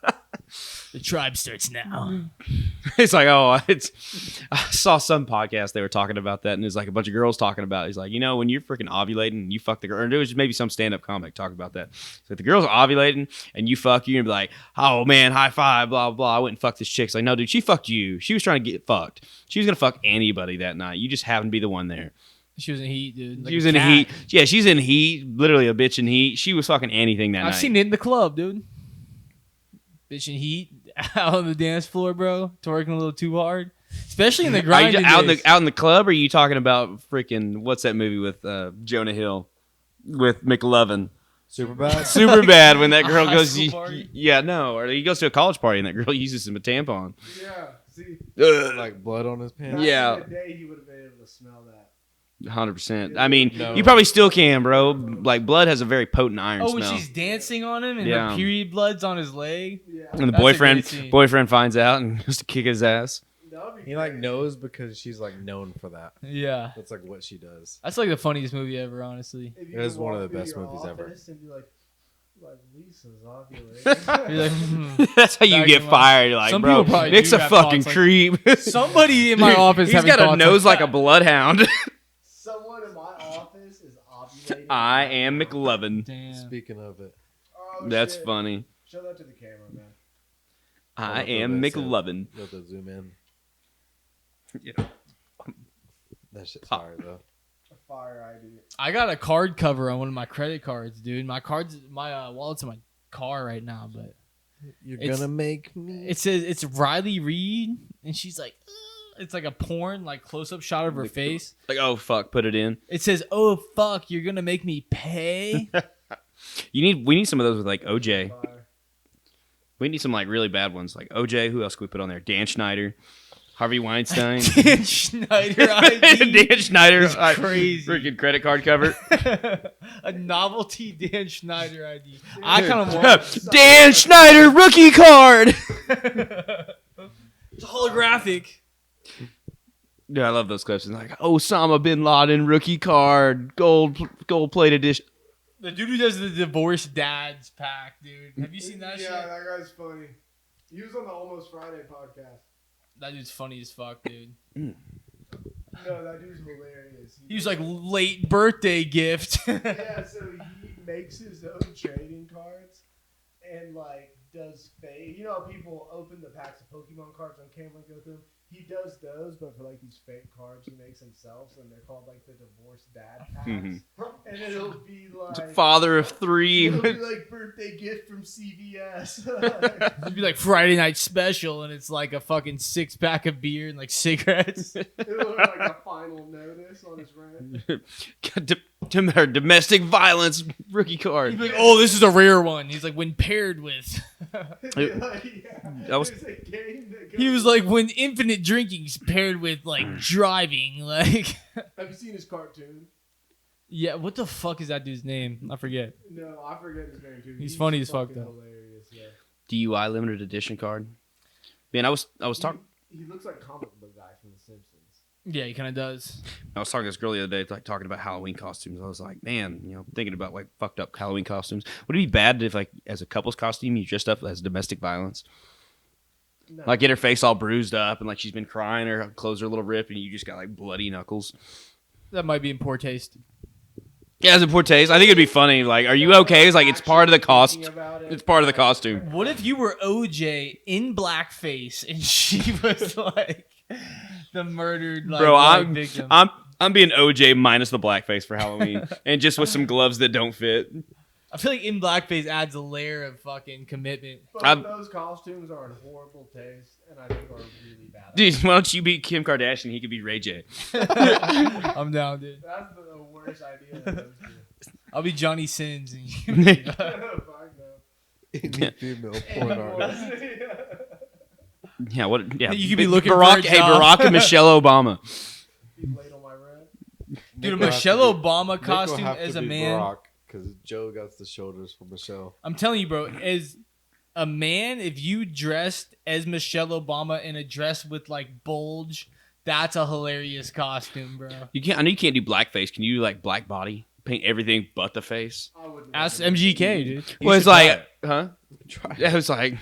The tribe starts now. It's like, I saw some podcast, they were talking about that, and there's like a bunch of girls talking about it. He's like, when you're freaking ovulating and you fuck the girl, or there was maybe some stand-up comic talking about that. So if the girl's ovulating and you fuck, you're gonna be like, oh man, high five, blah, blah, I went and fucked this chick. It's like, no, dude, she fucked you. She was trying to get fucked. She was gonna fuck anybody that night. You just happened to be the one there. She was in heat, dude. Like She was a in cat. heat. Yeah, she's in heat, literally a bitch in heat. She was fucking anything that night. I've seen it in the club, dude. Bitch in heat out on the dance floor, bro. Twerking a little too hard. Especially in the Are you grind. just out in the club, or are you talking about freaking what's that movie with Jonah Hill with McLovin? Super bad. Super bad when that girl high goes. school party? Yeah, no, or he goes to a college party and that girl uses him a tampon. Yeah. See. Ugh. Like blood on his pants. Back Yeah. In the day, he would have been able to smell that. 100%. I mean, No. you probably still can, bro. Like blood has a very potent iron Oh, when smell. she's dancing on him and Yeah. her period blood's on his leg. Yeah. And the That's a boyfriend great scene. boyfriend finds out and goes to kick his ass. That would be He like great. knows because she's like known for that. Yeah. That's like what she does. That's like the funniest movie ever, honestly. If It is could one of walk the through best your movies ever. office and be like Lisa's ovulating. You're like, That's how you Back get in my- fired. You're like, Some bro, people probably Nick's do a have fucking thoughts like- creep. somebody in my Dude, office he's having got a thoughts nose like a that. bloodhound. Someone in my office is ovulating. I am McLovin. Damn. Speaking of it, Oh, That's shit. funny. Show that to the camera, man. I I'll am throw this in. McLovin. you'll have to zoom in. Yeah. That shit's Pop. fire though. A fire idea. I got a card cover on one of my credit cards, dude. My wallet's in my car right now, but You're It's- gonna make me. it says it's Riley Reed, and she's like, "Ugh." It's like a porn, like close up shot of her face. Like, oh fuck, put it in. It says, "Oh fuck, you're gonna make me pay." We need some of those with like OJ. Fire. We need some like really bad ones like OJ. Who else can we put on there? Dan Schneider, Harvey Weinstein, Dan Schneider ID. Dan Schneider, It's crazy. freaking credit card cover. A novelty Dan Schneider ID. I kind of want. Dan Schneider rookie card. It's holographic. Dude, I love those clips. It's like Osama bin Laden rookie card, gold plate edition. The dude who does the divorced dads pack, dude. Have you seen that Yeah, shit? that guy's funny. He was on the Almost Friday podcast. That dude's funny as fuck, dude. No, that dude's hilarious. He was like late birthday gift. Yeah, so he makes his own trading cards and like does fake. You know how people open the packs of Pokemon cards on camera and go through them? He does those, but for like these fake cards he makes himself, and they're called like the divorced dad packs. Mhm. And it'll be like Father of three. it'll be like birthday gift from CVS. It'd be like Friday night special, and it's like a fucking 6-pack of beer and like cigarettes. It'll look like a final notice on his rent. Domestic violence rookie card. He'd be like, "Oh, this is a rare one." He's like, "When paired with." That was- There's a game that He goes- was like, "When infinite drinking's paired with like driving." Like, Have you seen his cartoon? yeah, what the fuck is that dude's name? I forget. No, I forget his name too. He's funny as fuck, fucking though. Hilarious, yeah. DUI limited edition card. Man, I was talking. He looks like comic book guy from The Simpsons. Yeah, he kind of does. I was talking to this girl the other day, like talking about Halloween costumes. I was like, man, thinking about like fucked up Halloween costumes. Would it be bad if, like, as a couple's costume, you dressed up as domestic violence? No. Like get her face all bruised up and like she's been crying, her clothes are a little ripped, and you just got like bloody knuckles. That might be in poor taste. Yeah, it's a poor taste. I think it'd be funny. Like, are you okay? It's like it's part of the cost. Thinking about it, It's part of the costume. What if you were OJ in blackface and she was like the murdered like, Bro, white I'm victim? I'm being OJ minus the blackface for Halloween, and just with some gloves that don't fit. I feel like in blackface adds a layer of fucking commitment. Both I'm- those costumes are in horrible taste, and I think are really bad. Dude, why don't you be Kim Kardashian? He could be Ray J. I'm down, dude. That's the worst idea of those two. I'll be Johnny Sins. And you Fuck no. Any female porn artist. Yeah, what? Yeah, You could be looking for Barack. a Hey, job. Barack and Michelle Obama. Be late on my rent. Dude, a Michelle Obama costume as a man. Because Joe got the shoulders for Michelle. I'm telling you, bro, as a man, if you dressed as Michelle Obama in a dress with like bulge, that's a hilarious costume, bro. You can't. I know you can't do blackface. Can you do like black body? Paint everything but the face. I wouldn't Ask recommend MGK, it. dude. Well, it's should like, huh? Try. Yeah, it was like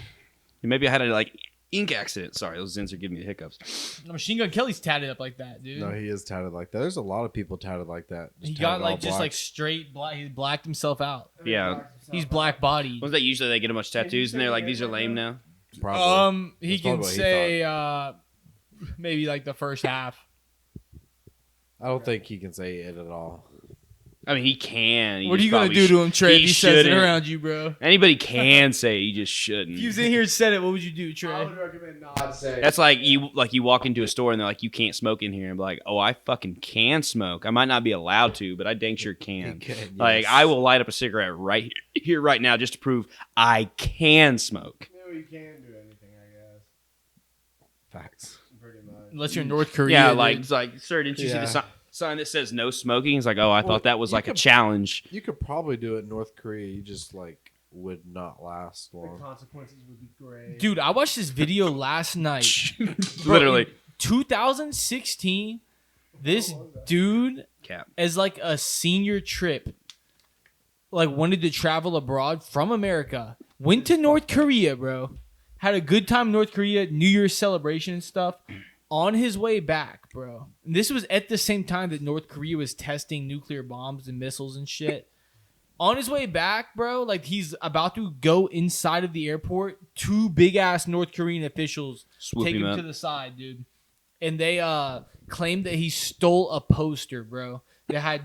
maybe I had a like ink accident. Sorry, those zins are giving me the hiccups. Machine Gun Kelly's tatted up like that, dude. No, he is tatted like that. There's a lot of people tatted like that. He Just got tatted all like just black. like straight black. He blacked himself out. Yeah. He's black bodied. Wasn't that usually they get a bunch of tattoos and they're like, these are lame now? Probably. He That's can probably what he say maybe like the first half. I don't think he can say it at all. I mean, he can. He What are just you gonna probably do to him, Trey? If he he says it shouldn't. around you, bro. Anybody can say it, you just shouldn't. If you was in here and said it, what would you do, I Trey? would recommend not saying. That's like you walk into a store and they're like, you can't smoke in here. And be like, oh, I fucking can smoke. I might not be allowed to, but I dang sure can. Like, yes. I will light up a cigarette right here, right now, just to prove I can smoke. No, you can do anything, I guess. Facts. Pretty much. Unless you're in North Korea. Yeah, dude. like, it's like, sir, didn't you see Yeah. the sign that says no smoking? It's like, oh, I Well, thought that was you like a could- challenge. You could probably do it in North Korea. You just like would not last The long. consequences would be great. Dude, I watched this video last night. Bro, Literally. in 2016, this What was that? dude, Cap. as like a senior trip, like wanted to travel abroad from America, went to North Korea, bro. Had a good time in North Korea, New Year's celebration and stuff. On his way back, bro. And this was at the same time that North Korea was testing nuclear bombs and missiles and shit. On his way back, bro, like he's about to go inside of the airport. Two big ass North Korean officials Swoop take him him up. to the side, dude. And they claimed that he stole a poster, bro, that had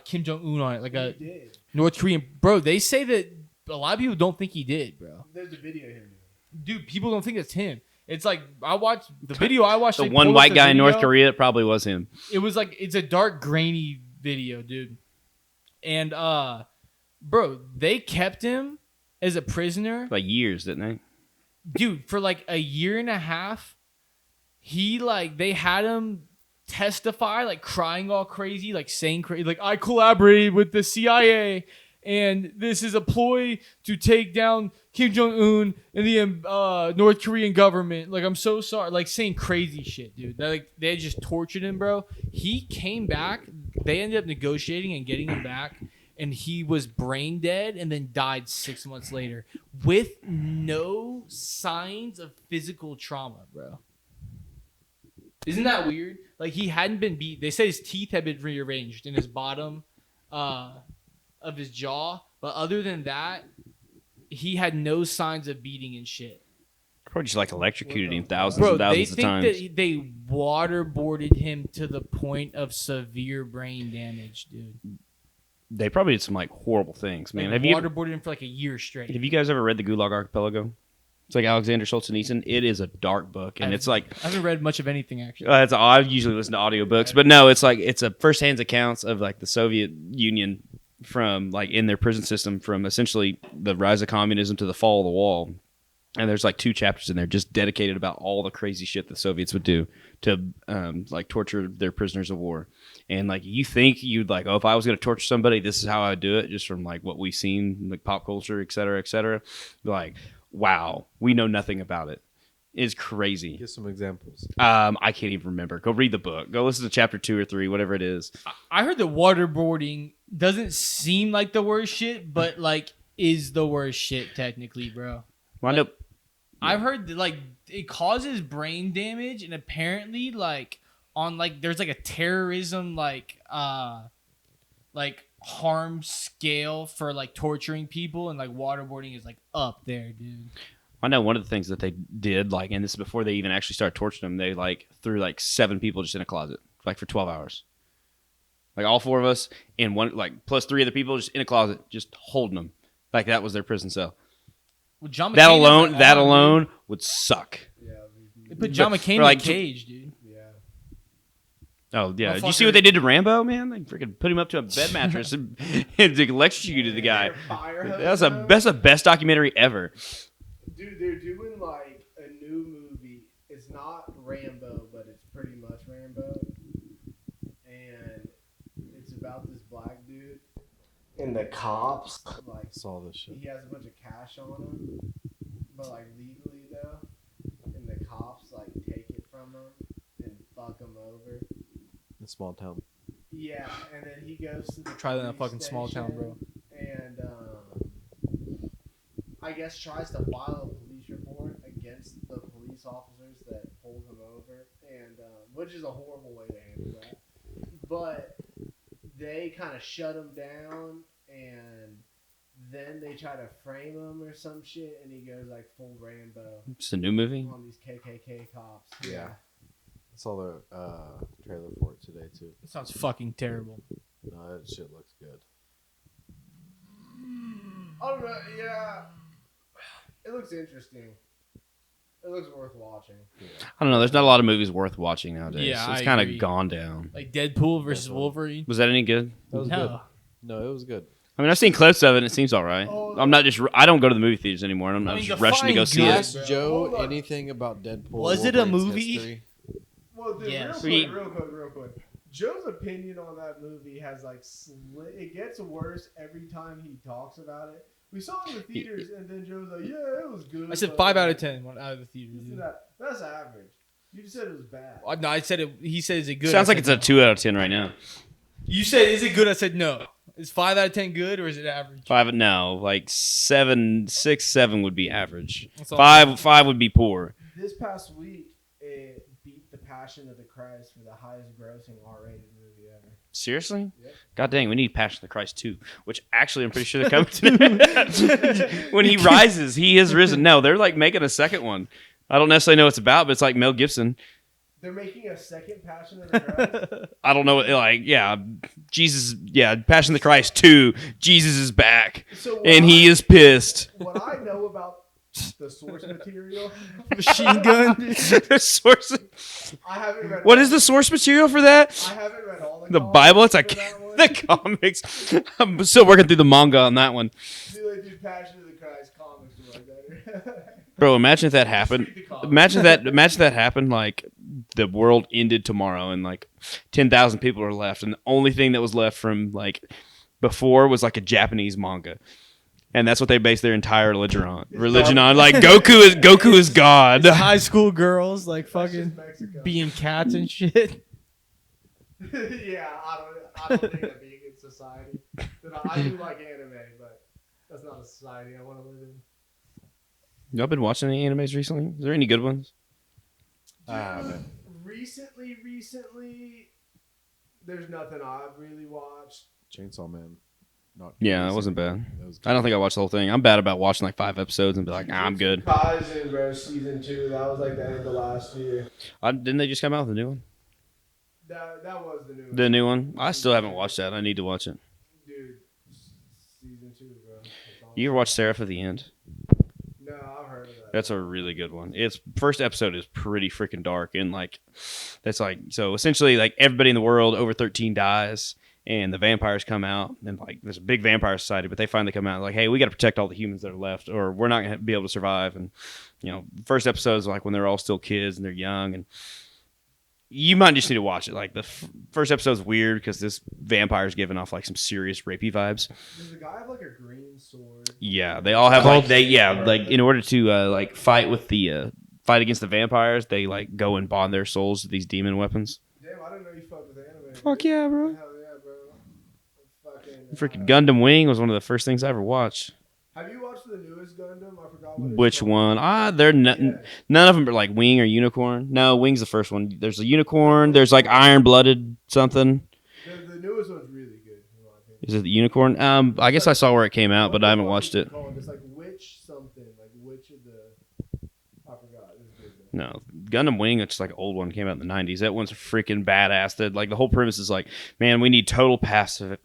Kim Jong Un on it, like a He did. North Korean. Bro, they say that a lot of people don't think he did, bro. There's a video of him doing Dude, people don't think it's him. It's like I watched the video. I watched The they one pulled up white the guy in North video. Korea, it probably was him. It was like it's a dark, grainy video, dude. And bro, they kept him as a prisoner, Like years, didn't they? dude, for like a year and a half. He like they had him testify, like crying all crazy, like saying crazy, like I collaborated with the CIA, and this is a ploy to take down Kim Jong Un and the North Korean government. Like I'm so sorry, like saying crazy shit, dude. They just tortured him, bro. He came back. They ended up negotiating and getting him back, and he was brain dead and then died 6 months later with no signs of physical trauma, bro. Isn't that weird? Like he hadn't been beat. They said his teeth had been rearranged in his bottom of his jaw, but other than that, he had no signs of beating and shit. Probably just like electrocuted him thousands Bro, and they thousands of think times. that they waterboarded him to the point of severe brain damage, dude. They probably did some like horrible things, man. Like, Have you waterboarded him for like a year straight. have you guys ever read the Gulag Archipelago? It's like Alexander Solzhenitsyn. It is a dark book, and it's like I haven't read much of anything actually. I usually listen to audiobooks, but no, it's like it's a first-hand accounts of like the Soviet Union from like in their prison system from essentially the rise of communism to the fall of the wall. And there's like 2 chapters in there just dedicated about all the crazy shit the Soviets would do to like torture their prisoners of war. And like you think you'd like, oh, if I was going to torture somebody, this is how I would do it, just from like what we've seen, like pop culture, et cetera, et cetera. Like, wow, we know nothing about it. It's crazy. Give some examples. I can't even remember. Go read the book. Go listen to chapter 2 or 3, whatever it is. I heard that waterboarding doesn't seem like the worst shit, but like is the worst shit technically, bro. Well, I know. I've heard that, like it causes brain damage, and apparently like on like there's like a terrorism like harm scale for like torturing people, and like waterboarding is like up there, dude. I know one of the things that they did, like, and this is before they even actually started torturing them. They like threw like 7 people just in a closet, like for 12 hours. Like all 4 of us and one, like plus 3 other people just in a closet, just holding them. Like that was their prison cell. Well, John That McCain has alone, that that on, alone would suck. Yeah. dude. They put John McCain For, like, in a cage, dude. Yeah. Oh yeah, did you Motherfucker. see what they did to Rambo, man? They freaking put him up to a bed mattress and electrocuted the guy. Fire hose That's him. the best documentary ever. Dude, they're doing like a new movie. It's not Rambo, but it's pretty much Rambo. And it's about this black dude. And the cops, like, Saw this shit. he has a bunch of cash on him, but like legally though. And the cops like take it from him and fuck him over. In small town. Yeah, and then he goes to the Try that in a police fucking small town, bro. And I guess tries to file a police report against the police officers that pulled him over, and which is a horrible way to handle that. But they kind of shut him down, and then they try to frame him or some shit, and he goes like full Rambo It's a new movie. on these KKK cops. Yeah. I saw the trailer for it today too. It sounds fucking terrible. No, that shit looks good. I don't know. Yeah, it looks interesting. It looks worth watching. I don't know. There's not a lot of movies worth watching nowadays. Yeah, So it's I kind agree. of gone down. Like Deadpool versus Deadpool. Wolverine. Was that any good? That was No. good. No, it was good. I mean, I've seen clips of it, and it seems all right. Oh, I'm not just. I don't go to the movie theaters anymore. And I'm not I mean, just rushing to go see define it. good. Ask bro. Joe Hold on. anything about Deadpool. Was it a Wolverine's movie? history. Well, dude, Yes. real quick. Joe's opinion on that movie has like it gets worse every time he talks about it. We saw it in the theaters, and then Joe's like, "Yeah, it was good." I said but 5 out of like, 10 went out of the theater. this and Dude. that. That's average. You just said it was bad. No, I said it. He said, "Is it good?" Sounds I like it's said a 2 out of 10 right now. no. You said, "Is it good?" I said, "No." Is 5 out of 10 good or is it average? 5, no, like 7, 6, 7 would be average. That's all. 5 would be poor. This past week, it beat The Passion of the Christ for the highest grossing R-rated movie ever. Seriously? Yep. God dang, we need Passion of the Christ 2, which actually I'm pretty sure they're coming to. When he rises, he is risen. No, they're like making a second one. I don't necessarily know what it's about, but it's like Mel Gibson. They're making a second Passion of the Christ. I don't know, like, yeah, Jesus, yeah, Passion of the Christ 2, Jesus is back, So and he is pissed. What I know about the source material, Machine gun. The source, I haven't read. what is the source material for that? I haven't read all The comics Bible? It's like for that one. the comics. I'm still working through the manga on that one. Do Passion of the Christ comics are like that. Bro, imagine if that happened. Read the comics. Imagine that happened, like the world ended tomorrow and like 10,000 people are left, and the only thing that was left from like before was like a Japanese manga. And that's what they base their entire religion on. Like Goku is God. High school girls like That's fucking just Mexico. being cats and shit. Yeah, I don't think that'd be a good society. I do like anime, but that's not a society I want to live in. Y'all been watching any animes recently? Is there any good ones? I haven't. Recently, there's nothing I've really watched. Chainsaw Man. Not Yeah, it wasn't bad. It was I don't think I watched the whole thing. I'm bad about watching like 5 episodes and be like, nah, I'm good. Kaisen, bro, season 2. That was like the end of last year. Didn't they just come out with a new one? That was the new one. The new one? I still haven't watched that. I need to watch it. Dude, season 2, bro. It's awesome. You ever watch Seraph of the End? No, I've heard of that. That's a really good one. Its first episode is pretty freaking dark, and like that's like, so essentially like everybody in the world over 13 dies, and the vampires come out, and like there's a big vampire society, but they finally come out like, hey, we got to protect all the humans that are left, or we're not gonna be able to survive. And you know, first episode is like when they're all still kids and they're young, and you might just need to watch it. Like the first episode's weird because this vampire's giving off like some serious rapey vibes. Does the guy have like a green sword? Yeah, they all have like like in order to like fight with the fight against the vampires, they like go and bond their souls to these demon weapons. Damn, I didn't know you fucked with anime. Fuck yeah, bro. Hell yeah, bro. Fucking Freaking Gundam Wing was one of the first things I ever watched. Have you watched the newest Gundam? I forgot what it's Which called. one? They're Yeah. none of them are like Wing or Unicorn. No, Wing's the first one. There's a Unicorn. There's like Iron Blooded something. The newest one's really good. In my opinion. Is it the Unicorn? I guess I saw where it came out, but I haven't watched it. It's like Witch something, like Witch of the. I forgot. It was good though. No, Gundam Wing, it's like an old one, came out in the 90s. That one's freaking badass. That like the whole premise is like, man, we need total pacifism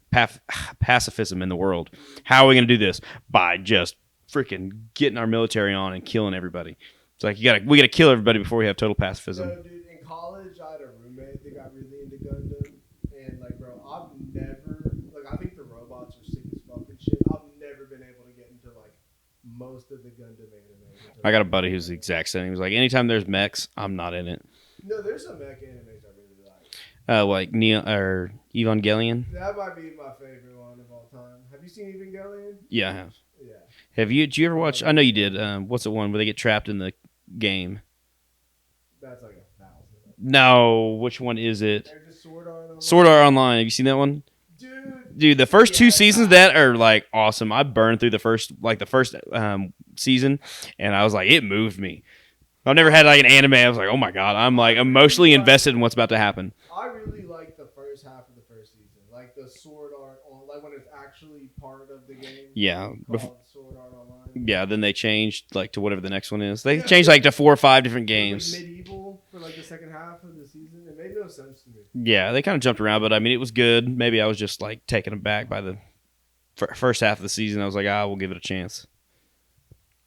in the world. How are we gonna do this? By just freaking getting our military on and killing everybody. It's like we gotta kill everybody before we have total pacifism. So, dude, in college, I had a roommate that got really into Gundam, and like, bro, I've never like I think the robots are sick as fuck and shit. I've never been able to get into like most of the Gundam anime. I got a buddy who's the exact same. He was like, anytime there's mechs, I'm not in it. No, there's some mech animes I really like. Like Neo or Evangelion. That might be my favorite one of all time. Have you seen Evangelion? Yeah, I have. Yeah. Did you ever watch? I know you did. What's the one where they get trapped in the game? That's like 1,000. No, which one is it? They're just Sword Art Online. Sword Art Online. Have you seen that one? Dude, the first two seasons of that are like awesome. I burned through the first season, and I was like, it moved me. I've never had like an anime. I was like, oh my god, I'm like emotionally invested in what's about to happen. I really like the first half of the first season, like the Sword Art, like when it's actually part of the game. Yeah, Called Sword Art Online. yeah. Then they changed like to whatever the next one is. They changed like to 4 or 5 different It was, games. like, medieval for like the second half of the season. It made no sense to me. Yeah, they kind of jumped around, but I mean, it was good. Maybe I was just like taken aback by the first half of the season. I was like, we'll give it a chance.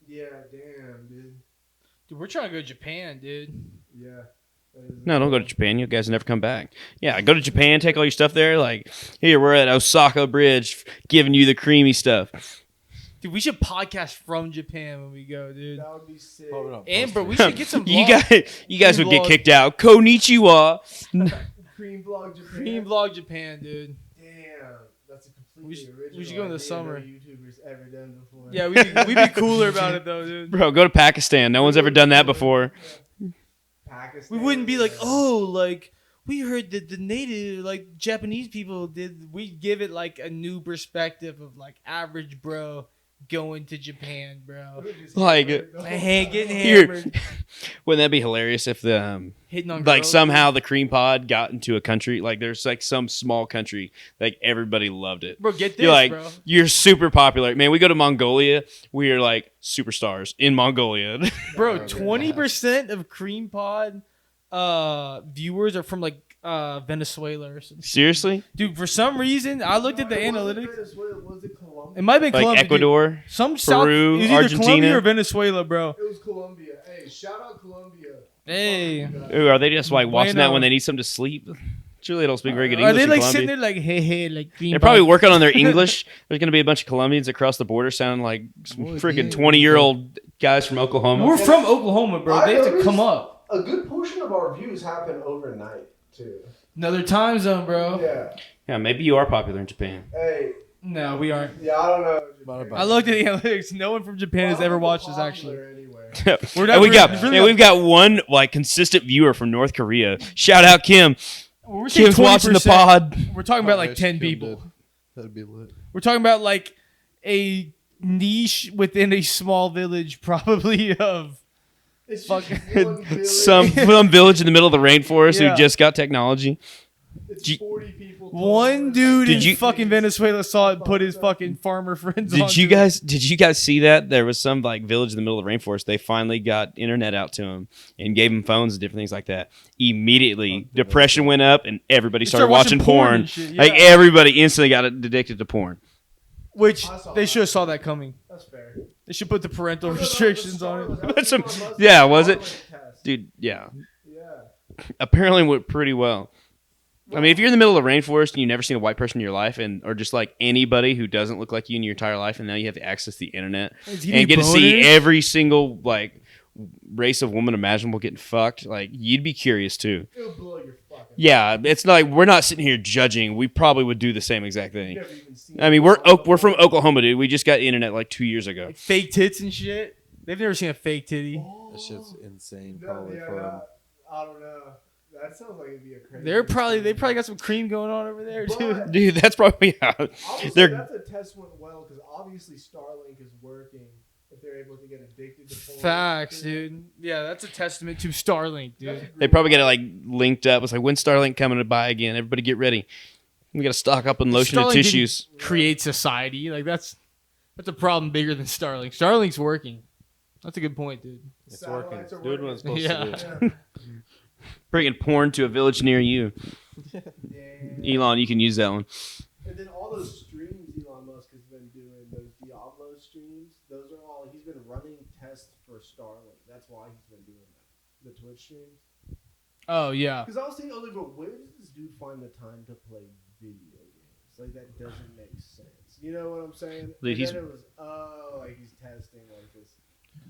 Yeah, damn, dude. Dude, we're trying to go to Japan, dude. Yeah. That is- No, don't go to Japan. You guys never come back. Yeah, go to Japan, take all your stuff there. Like, here, we're at Osaka Bridge giving you the creamy stuff. Dude, we should podcast from Japan when we go, dude. That would be sick. Probably not And bro, we posted. should get some You vlogs. guys would get Vlog. kicked out. Konnichiwa. Cream Vlog Japan. Cream vlog Japan, dude. Damn, that's a completely We should- original. we should go in the idea summer. No YouTubers ever done before. Yeah, we'd be cooler about it though, dude. Bro, go to Pakistan. No one's ever done that before. Pakistan. We wouldn't be like, oh, like we heard that the native, like Japanese people did. We'd give it like a new perspective of like average bro going to Japan, bro. Like, Hey, getting Here. hammered, Wouldn't that be hilarious if the hitting on like girls, somehow the cream pod got into a country, like there's like some small country, like everybody loved it. bro. Get this, You're like, bro. you're super popular. Man, we go to Mongolia, we are like superstars in Mongolia. Bro, Bro, 20% of Cream Pod viewers are from like Venezuela or something. Seriously? Dude, for some reason, I looked at the It wasn't analytics. Venezuela, was it Colombia? It might be Like Colombia. dude. Ecuador? Some South, Peru, it was either Argentina. Colombia or Venezuela, bro. It was Colombia. Hey, shout out Colombia. Hey. Ooh, are they just like watching that Bueno. when they need something to sleep? Surely they don't speak very good Are English they in like Colombia. sitting there like, hey, like Green They're probably Pod? working on their English. There's going to be a bunch of Colombians across the border sounding like some Well, freaking yeah. 20-year-old guys from Oklahoma. We're from Oklahoma, bro. They have to come up. A good portion of our views happen overnight, too. Another time zone, bro. Yeah. Yeah, maybe you are popular in Japan. Hey, No, we aren't. yeah, I don't know. About I looked at the analytics. No one from Japan has ever watched this, actually. Anywhere. We're And really we've got one like consistent viewer from North Korea. Shout out Kim. We're saying Kim's watching the 20%. pod. We're talking about like Nice, 10 Kim people. did. That'd be lit. We're talking about like a niche within a small village, probably of It's Fuck. just one village. Some village in the middle of the rainforest Yeah. who just got technology. It's Did- 40 people. one dude Did in you- fucking Venezuela saw it, and put his fucking farmer friends on. Did you to it. guys see that? There was some like village in the middle of the rainforest. They finally got internet out to them and gave them phones and different things like that. Immediately, depression went up and everybody They started watching porn. and shit, Like yeah. everybody instantly got addicted to porn. Which I saw they that. should have saw that coming. That's fair. They should put the parental restrictions on it. But some- yeah, was it? Dude, yeah. Yeah. Apparently went pretty well. I mean, if you're in the middle of the rainforest and you've never seen a white person in your life, and or just like anybody who doesn't look like you in your entire life, and now you have to access the internet and get to see every single like race of woman imaginable getting fucked, like you'd be curious too. It'll blow your fucking. Yeah, it's not like we're not sitting here judging. We probably would do the same exact You've thing. never even seen I mean, we're from Oklahoma, dude. We just got internet like 2 years ago. Like fake tits and shit. They've never seen a fake titty. That shit's insane, No, probably yeah, for I don't know. That sounds like it'd be a crazy. They probably got some cream going on over there too. But Dude, that's probably how. I would say They're that's a test went well because obviously Starlink is working if they're able to get addicted to porn. Facts, dude. Yeah, that's a testament to Starlink, That's a dude. They great probably get it point. like linked up. It's like, when's Starlink coming to buy again? Everybody get ready. We got to stock up on lotion and Starlink didn't tissues. create society. Like that's a problem bigger than Starlink. Starlink's working. That's a good point, dude. It's working. Satellites It's are doing what it's supposed Yeah. to do. Yeah. Bringing porn to a village near you. Damn. Elon, you can use that one. And then all those streams Elon Musk has been doing, those Diablo streams, those are all he's been running tests for Starlink. That's why he's been doing that. The Twitch streams. Oh yeah. Because I was thinking, but where does this dude find the time to play video games? Like that doesn't make sense. You know what I'm saying? Dude, And he's- then it was like he's testing like this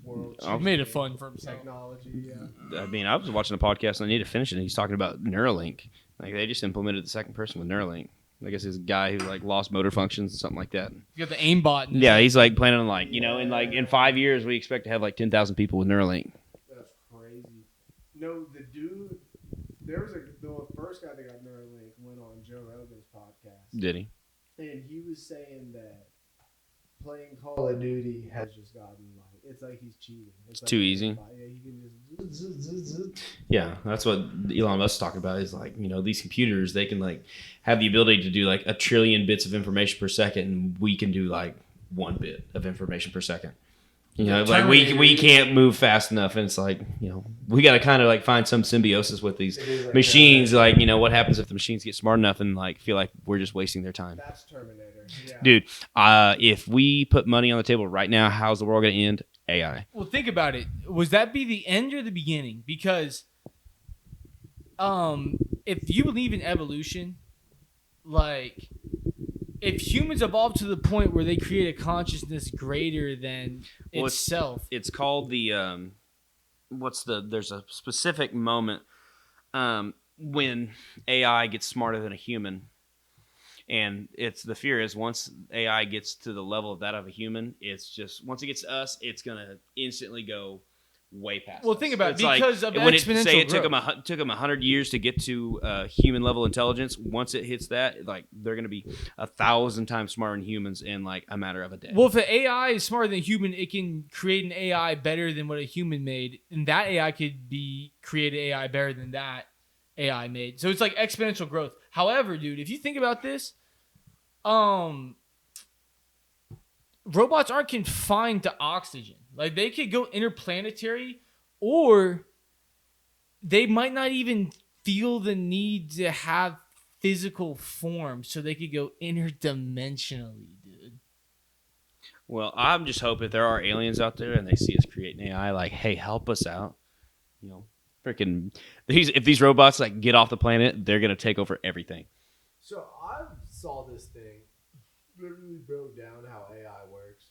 world. I've made it fun for himself. Technology, yeah. I mean, I was watching the podcast and I need to finish it. And he's talking about Neuralink. Like they just implemented the second person with Neuralink. I guess he's a guy who like lost motor functions, something like that. You got the aimbot. in Yeah, there. he's like planning on like in 5 years we expect to have like 10,000 people with Neuralink. That's crazy. No, the dude, there was the first guy that got Neuralink went on Joe Rogan's podcast, Did he? and he was saying that playing Call of Duty has just gotten like it's like he's cheating. It's like too easy. Yeah, he can just. Yeah, that's what Elon Musk's talking about. Is like these computers they can like have the ability to do like 1 trillion bits of information per second, and we can do like 1 bit of information per second. Like we can't move fast enough, and it's like we got to kind of like find some symbiosis with these machines. Like what happens if the machines get smart enough and like feel like we're just wasting their time? That's Terminator. Yeah. Dude, if we put money on the table right now, how's the world going to end? AI. Well, think about it. Was that be the end or the beginning? Because, if you believe in evolution, like, if humans evolve to the point where they create a consciousness greater than Well, itself, It's called the there's a specific moment when AI gets smarter than a human. And the fear is once AI gets to the level of that of a human, it's just once it gets to us, it's gonna instantly go way past. Well, us. think about it, It's like, because of when exponential say it took growth. them 100 years to get to human level intelligence. Once it hits that, like they're gonna be 1,000 times smarter than humans in like a matter of a day. well, if an AI is smarter than a human, it can create an AI better than what a human made, and that AI could create an AI better than that AI made. So it's like exponential growth. However, dude, if you think about this, robots aren't confined to oxygen. Like they could go interplanetary, or they might not even feel the need to have physical form, so they could go interdimensionally, dude. Well, I'm just hoping if there are aliens out there and they see us create an AI, like, hey, help us out. Freaking, if these robots like get off the planet, they're gonna take over everything. So I saw this thing literally broke down how AI works,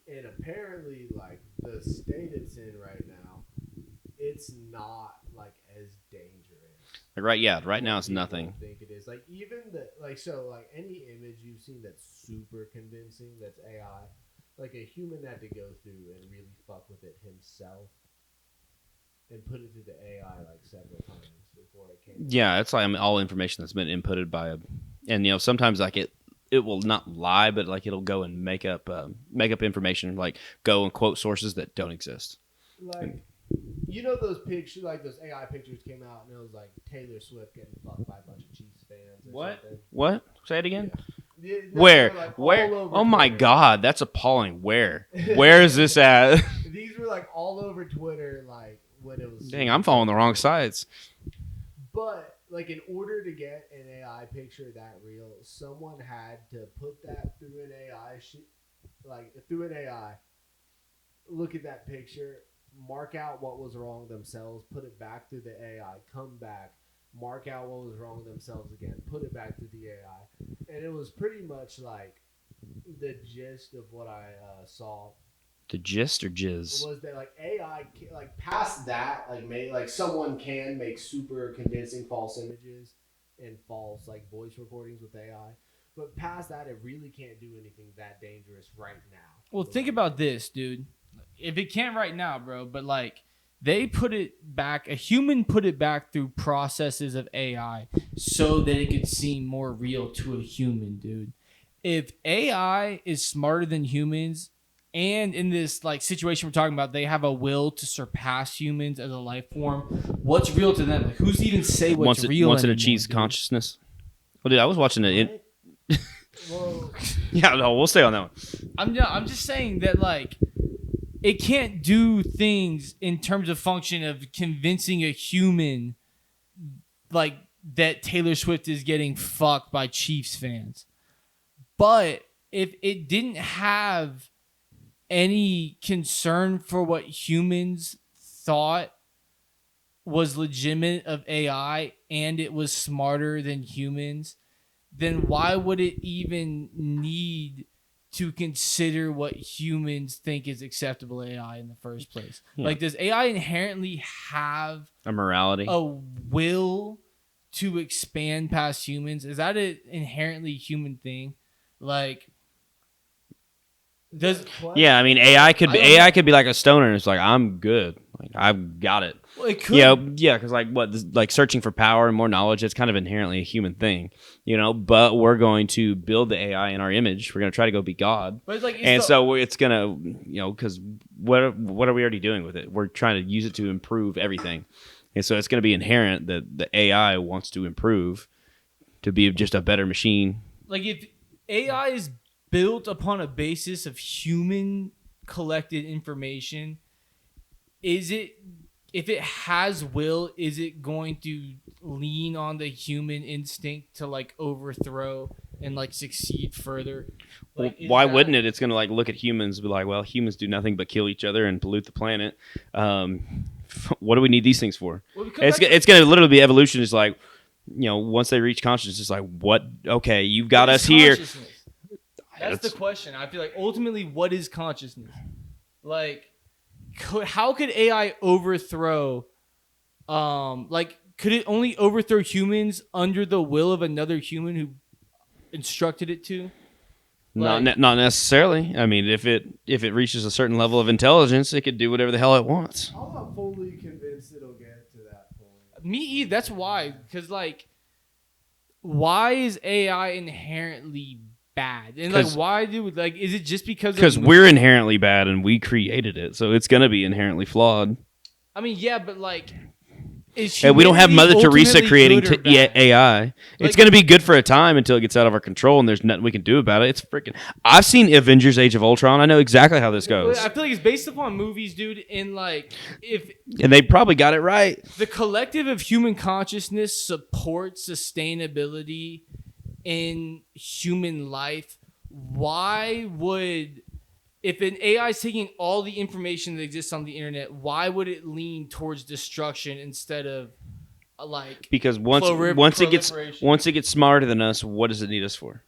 and apparently, like the state it's in right now, it's not like as dangerous. Like right now it's People nothing. Think it is like even like any image you've seen that's super convincing that's AI, like a human had to go through and really fuck with it himself and put it through the AI like several times before it came. Yeah, it's like all information that's been inputted by and sometimes like it will not lie, but like it'll go and make up information, like go and quote sources that don't exist. Like, those pictures, like those AI pictures came out, and it was like Taylor Swift getting fucked by a bunch of Chiefs fans. Or something. What? Say it again. Yeah, Where? they were, like, Where? all over Oh my Twitter. God, that's appalling. Where? Where is this at? These were like all over Twitter, like when it was. Dang, I'm following the wrong sites. But like, in order to get an AI picture that real, someone had to put that through an AI, through an AI. Look at that picture, mark out what was wrong themselves, put it back through the AI, come back, mark out what was wrong themselves again, put it back through the AI, and it was pretty much like the gist of what I saw The gist or jizz? was that like AI like past that like someone can make super convincing false images and false like voice recordings with AI, but past that it really can't do anything that dangerous right now. Well, think about this, dude. If it can't right now, bro, but like they put it back, a human put it back through processes of AI so that it could seem more real to a human, dude. If AI is smarter than humans, and in this like situation we're talking about, they have a will to surpass humans as a life form, what's real to them? Like, who's to even say what's real? Once it anymore, achieves dude? consciousness. Well, dude, I was watching it. Whoa. Yeah, no, we'll stay on that one. I'm just saying that like it can't do things in terms of function of convincing a human like that Taylor Swift is getting fucked by Chiefs fans. But if it didn't have any concern for what humans thought was legitimate of AI and it was smarter than humans, then why would it even need to consider what humans think is acceptable AI in the first place? Yeah. Like, does AI inherently have A morality. a will to expand past humans? Is that an inherently human thing? Like, does Yeah, I mean, AI could be I don't know. AI could be like a stoner, and it's like I'm good, like I've got it. well, it could. Yeah, because like like searching for power and more knowledge, it's kind of inherently a human thing, But we're going to build the AI in our image. We're going to try to go be God, But it's like, and so it's gonna, because what are we already doing with it? We're trying to use it to improve everything, and so it's going to be inherent that the AI wants to improve, to be just a better machine. like if AI is built upon a basis of human collected information, is it, if it has will, is it going to lean on the human instinct to like overthrow and like succeed further? Like, is Why that- wouldn't it? It's going to like look at humans and be like, well, humans do nothing but kill each other and pollute the planet. What do we need these things for? Well, because It's going to literally be evolution. It's like, once they reach consciousness, it's like, what? Okay, you've got what us is here. consciousness? That's the It's- question. I feel like ultimately, what is consciousness? Like, how could AI overthrow? Like, could it only overthrow humans under the will of another human who instructed it to? Not Like- not necessarily. I mean, if it reaches a certain level of intelligence, it could do whatever the hell it wants. I'm not fully convinced it'll get to that point. Me either. That's why. Because like, why is AI inherently bad? And like, 'Cause- why do like? Is it just because? Because we're inherently bad and we created it, so it's going to be inherently flawed. I mean, yeah, but like, is And we don't have humanity Mother Teresa ultimately creating good or bad? AI. It's Like- going to be good for a time until it gets out of our control, and there's nothing we can do about it. It's freaking. I've seen Avengers: Age of Ultron. I know exactly how this goes, I feel like it's based upon movies, dude. And like, if and they probably got it right. the collective of human consciousness supports sustainability in human life, why would, if an AI is taking all the information that exists on the internet, why would it lean towards destruction instead of like? Because once it gets proliferation? smarter than us, what does it need us for?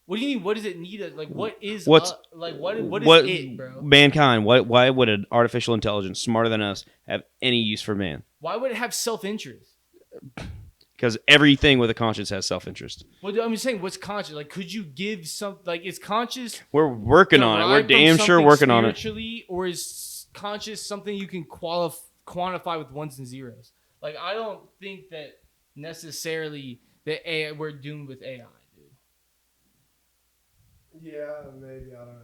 What do you mean? What does it need? Like, what is What's- like what is it, bro? Mankind? Why would an artificial intelligence smarter than us have any use for man? Why would it have self-interest? Because everything with a conscience has self-interest. Well, I'm just saying, what's conscious? Like, could you give some? Like, is conscious We're working on it. We're derived from damn sure something working on it. spiritually, or is conscious something you can quantify with ones and zeros? Like, I don't think that necessarily that AI, we're doomed with AI, dude. Yeah, maybe. I don't know.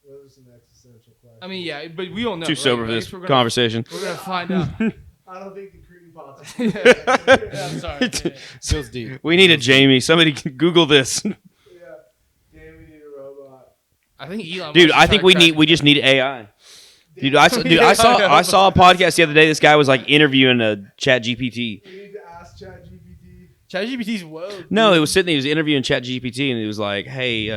Those are some existential questions. I mean, yeah, but we don't know. Too right? sober for I this guess we're gonna- conversation. We're gonna find out. I don't think the cream pots. Yeah, I'm sorry. man. Feels deep. We need a Jamie. Somebody Google this, Yeah. Damn, we need a robot. I think Elon. dude. Musk I is think trying we to need crack we it. just need AI. Dude, I saw Yeah, I I saw a podcast the other day. This guy was like interviewing a Chat GPT. We need to ask ChatGPT. ChatGPT's woke. No, it was sitting. He was interviewing Chat GPT, and he was like, "Hey,"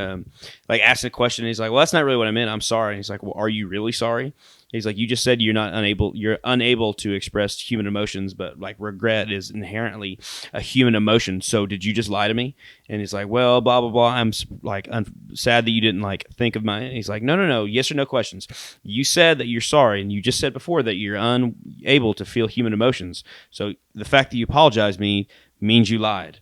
like asking a question. And he's like, "Well, that's not really what I meant. I'm sorry." And he's like, "Well, are you really sorry?" He's like, "You just said you're unable to express human emotions, but like regret is inherently a human emotion. So did you just lie to me?" And he's like, "Well, blah blah blah. I'm sad that you didn't like think of my." And he's like, "No. Yes or no questions. You said that you're sorry, and you just said before that you're unable to feel human emotions. So the fact that you apologized me means you lied."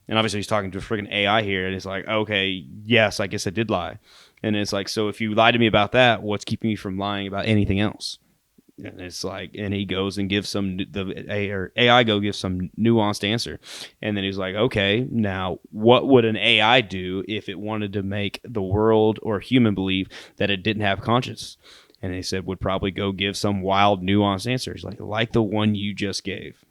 And obviously he's talking to a freaking AI here, and it's like, okay, yes, I guess I did lie. And it's like, so if you lied to me about that, what's keeping you from lying about anything else? And it's like, and he goes and gives AI gives some nuanced answer. And then he's like, okay, now what would an AI do if it wanted to make the world or human believe that it didn't have conscience? And he said, would probably go give some wild nuanced answers like the one you just gave.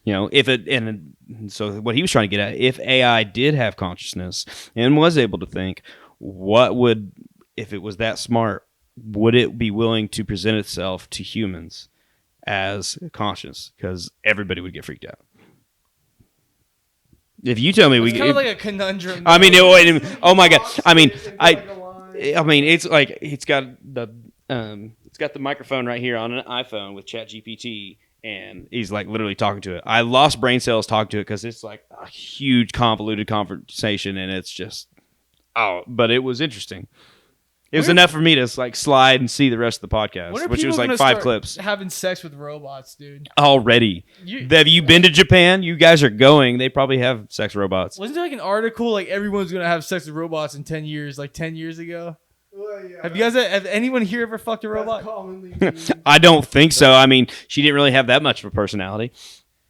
You know, and so what he was trying to get at, if AI did have consciousness and was able to think, if it was that smart, would it be willing to present itself to humans as conscious? Because everybody would get freaked out. If you tell me It's kind of like a conundrum. I mean, oh my god! I mean, it's like it's got the microphone right here on an iPhone with ChatGPT, and he's like literally talking to it. I lost brain cells talking to it because it's like a huge convoluted conversation, and it's just but it was interesting. It was enough for me to like slide and see the rest of the podcast, which was like 5 clips. Having sex with robots, dude. Already. Have you been to Japan? You guys are going. They probably have sex robots. Wasn't there like an article like everyone's gonna have sex with robots in 10 years, like 10 years ago? Well, yeah, Have anyone here ever fucked a robot? That's commonly used. I don't think so. I mean, she didn't really have that much of a personality.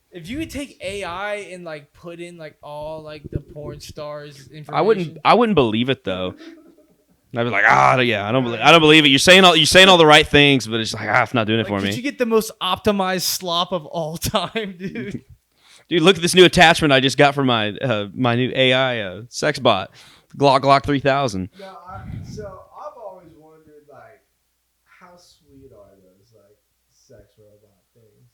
If you could take AI and like put in like all like the porn stars information, I wouldn't believe it though. I'd be like, yeah, I don't believe it. You're saying all the right things, but it's like, it's not doing it for could me. you get the most optimized slop of all time, dude? Dude, look at this new attachment I just got from my my new AI sex bot, Glock 3000. No, so I've always wondered, like, how sweet are those, like, sex robot things?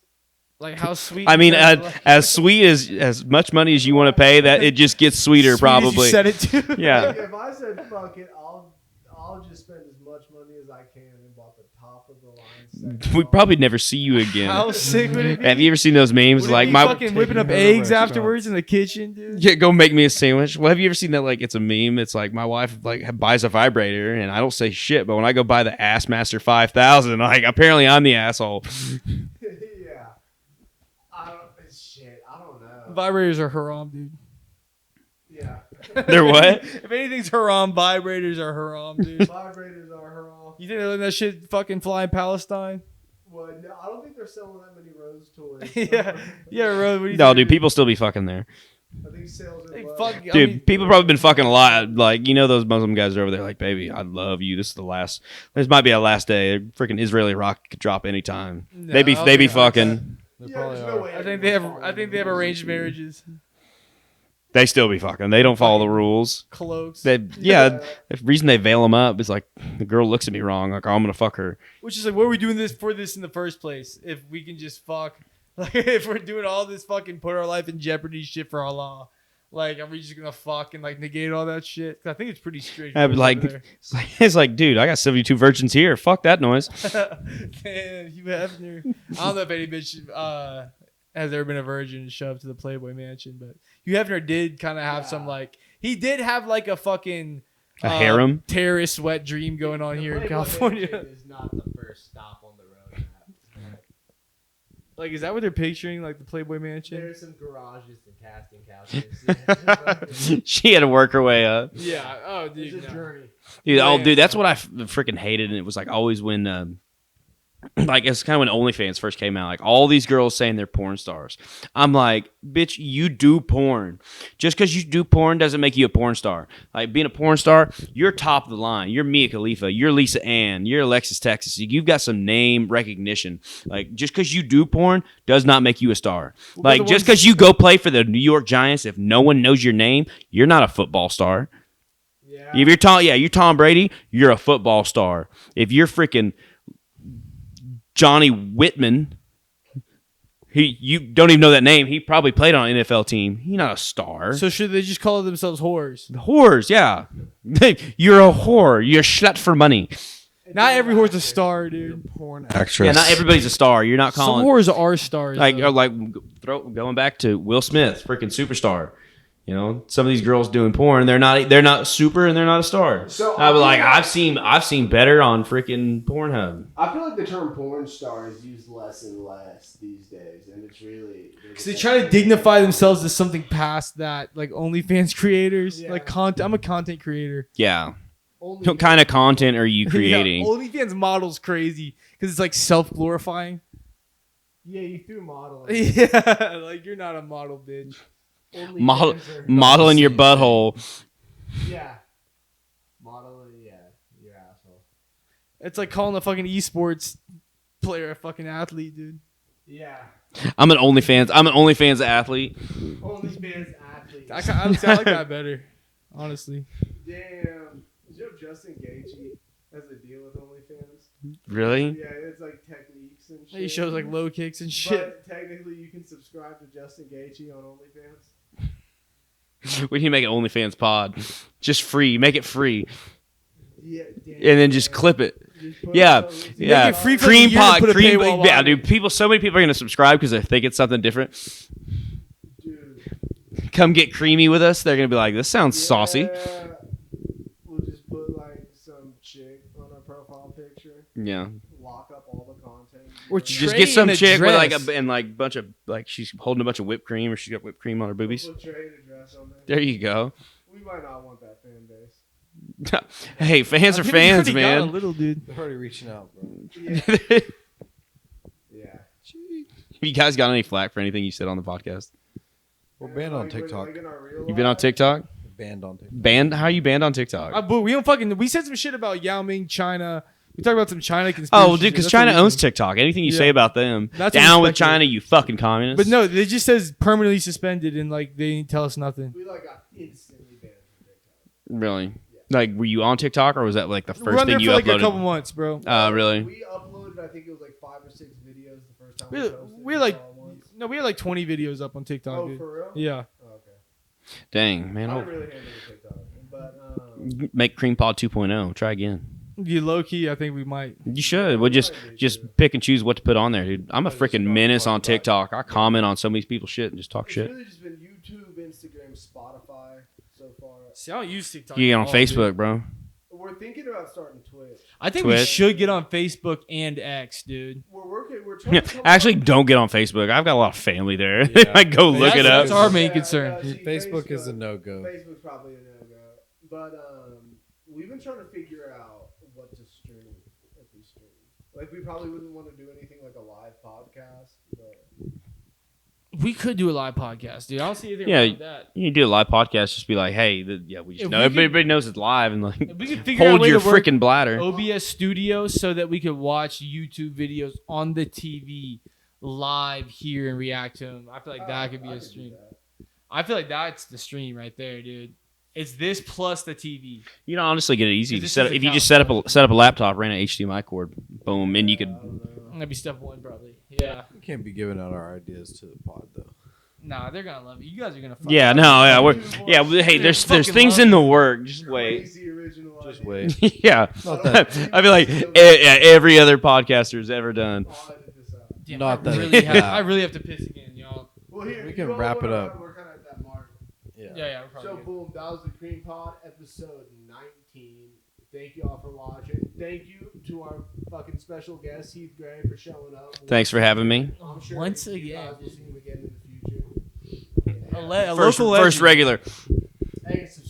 Like how sweet? I mean, as sweet as much money as you want to pay, that it just gets sweeter, Sweet as you probably. said it to. Yeah. Like, if I said fuck it, I'll just spend as much money as I can and bought the top of the line. sex We'd robot. probably never see you again. How sick would it be? Have you ever seen those memes? Would it Like be my fucking whipping up Taking eggs over afterwards in the kitchen, dude. Yeah, go make me a sandwich. Well, have you ever seen that? Like, it's a meme. It's like my wife like buys a vibrator, and I don't say shit. But when I go buy the Ass Master 5000, like apparently I'm the asshole. Yeah. I don't know. Vibrators are haram, dude. Yeah. They're what? If anything's haram, vibrators are haram, dude. Vibrators are haram. You think they're letting that shit fucking fly in Palestine? Well, no, I don't think they're selling that many Rose toys. yeah, Rose. What do you No, think? dude, people still be fucking there. I think sales are Hey, low. fuck, I Dude, mean, people probably been fucking a lot. Like, you know, those Muslim guys are over there like, baby, I love you. This is the last. This might be a last day. A freaking Israeli rock could drop anytime. No, they I be don't fucking. They Yeah, probably there's no are. way I think they have. everyone's I think they have following arranged rules. marriages. They still be fucking. They don't follow the rules. Cloaks. The reason they veil them up is like the girl looks at me wrong. Like, I'm gonna fuck her. Which is like, what are we doing this in the first place? If we can just fuck, like, if we're doing all this fucking put our life in jeopardy shit for Allah, like, are we just gonna fuck and like negate all that shit? 'Cause I think it's pretty strict. I'd be like, it's like, dude, I got 72 virgins here. Fuck that noise. Damn, Hugh Hefner. I don't know if any bitch has ever been a virgin and shoved to the Playboy Mansion, but Hugh Hefner did kind of have some like he did have like a fucking A harem? terrorist wet dream going on here in Playboy California. Mansion is not the first stop on the road. Like, is that what they're picturing? Like the Playboy Mansion? There's some garages and casting couches. She had to work her way up. Yeah. Oh, It's dude. a no. journey. Dude, that's what I freaking hated. And it was like always when, like, it's kind of when OnlyFans first came out. Like, all these girls saying they're porn stars. I'm like, bitch, you do porn. Just because you do porn doesn't make you a porn star. Like, being a porn star, you're top of the line. You're Mia Khalifa. You're Lisa Ann. You're Alexis Texas. You've got some name recognition. Like, just because you do porn does not make you a star. Like, the just ones- because you go play for the New York Giants, if no one knows your name, you're not a football star. Yeah. If you're Tom Brady, you're a football star. If you're freaking Johnny Whitman, you don't even know that name. He probably played on an NFL team. He's not a star. So should they just call themselves whores? Whores, yeah. You're a whore. You're slut for money. Not every whore's a star, dude. Porn actress. Yeah, not everybody's a star. You're not Some calling whores are stars. like though. going back to Will Smith, freaking superstar. You know, some of these girls doing porn, they're not super and they're not a star. So I was like, I've seen better on freaking Pornhub. I feel like the term porn star is used less and less these days, and it's really Because they try to dignify themselves as something past that, like OnlyFans creators. Yeah. Like I'm a content creator. Yeah. Only What kind of content are you creating? Yeah, OnlyFans model's crazy because it's like self-glorifying. Yeah, you threw model. Yeah, like you're not a model, bitch. Only Model, fans are- model in your Same thing. butthole. Yeah. Model. Yeah, you're asshole. It's like calling a fucking esports player a fucking athlete, dude. Yeah. I'm an OnlyFans athlete. OnlyFans athlete. I like that better, honestly. Damn. Did you know Justin Gaethje has a deal with OnlyFans? Really? Yeah, it's like techniques and shit. He shows like low kicks and shit. But technically, you can subscribe to Justin Gaethje on OnlyFans. We need to make an OnlyFans pod. Just free. Make it free. Yeah, damn. And then just clip it. Just put Yeah, it on yeah. it free for Cream the year and pot, put a cream. paywall Yeah, on dude. So many people are gonna subscribe because they think it's something different. Dude. Come get creamy with us. They're gonna be like, "This sounds saucy." Yeah. We'll just put like some chick on our profile picture. Yeah. Lock up all the content. Or Just get some Trade chick with like address. and like bunch of like she's holding a bunch of whipped cream or she's got whipped cream on her boobies. We'll trade address on there. There you go. We might not want that fan base. Hey, fans I are think we fans, already got a man. little dude. They're already reaching out, bro. Yeah. Yeah. You guys got any flack for anything you said on the podcast? We're banned on Like, TikTok. like in our real You been on life, TikTok? Banned on TikTok. Banned? How are you banned on TikTok? But we don't fucking. We said some shit about Yao Ming, China. We talked about some China conspiracy. Oh, dude, shit. because That's China what we owns think. TikTok. Anything you Yeah. say about them, That's what down we with speculate. China, you fucking communists. But no, it just says permanently suspended and like they didn't tell us nothing. We like got instantly banned from TikTok. Really? Like, were you on TikTok or was that like the We're first on there thing for you like a couple uploaded? months, bro. Really? We uploaded, I think it was like 5 or 6 videos the first time We we posted. we had like all at once. no, we had like 20 videos up on TikTok, Oh, dude. for real? Yeah. Oh, okay. Dang, man. I Oh, don't really handle TikTok, but make Cream Pod 2.0. Try again. You low key, I think we might. You should. We'll just pick and choose what to put on there, dude. I'm a freaking menace on TikTok. I comment on so many people's shit and just talk it's shit. really just been YouTube, Instagram, Spotify so far. See, I don't use TikTok. You get at on all, Facebook, dude. bro. We're thinking about starting Twitch. I think we Twitch. should get on Facebook and X, dude. We're working. We're trying. to come Actually, up- don't get on Facebook. I've got a lot of family there. Yeah. Like, go look That's- it up. that's our main concern. see, Facebook is a no-go. Facebook's probably a no-go. But we've been trying to figure out what to stream if we stream. Like, we probably wouldn't want to do anything like a live podcast, but We could do a live podcast, dude. I don't see anything Yeah, wrong with that. You can do a live podcast, just be like, hey, yeah, we just If know. we could- Everybody knows it's live and like, If we could figure out a hold way your to work freaking bladder. OBS Studio so that we could watch YouTube videos on the TV live here and react to them. I feel like that could be I a do stream. that. I feel like that's the stream right there, dude. It's this plus the TV. You know, honestly, get it easy. If Just this set, is a if you just couch. set up a laptop, ran an HDMI cord, boom, and you I could. don't know. That'd be step one, probably. Yeah. We can't be giving out our ideas to the pod, though. Nah, they're gonna love it. You guys are gonna. Yeah, no, yeah, we're yeah. Hey, there's Fucking things love in it. the work. Just wait. Crazy original Just idea. wait. Yeah, Not that. I feel like every other podcaster's ever done. I'll edit this out. Damn, Not I that- really have. Yeah. I really have to piss again, y'all. Well, here We you can know wrap what, it up. We're kind of at that mark. Yeah. Yeah, we're probably So good. boom, that was the Cream Pod episode 19. Thank you all for watching. Thank you to our fucking special guest Heath Gray for showing up. Thanks for having me. I'm sure Once you again, guys will see him again in the future. A First local legend. regular. Hey, subscribe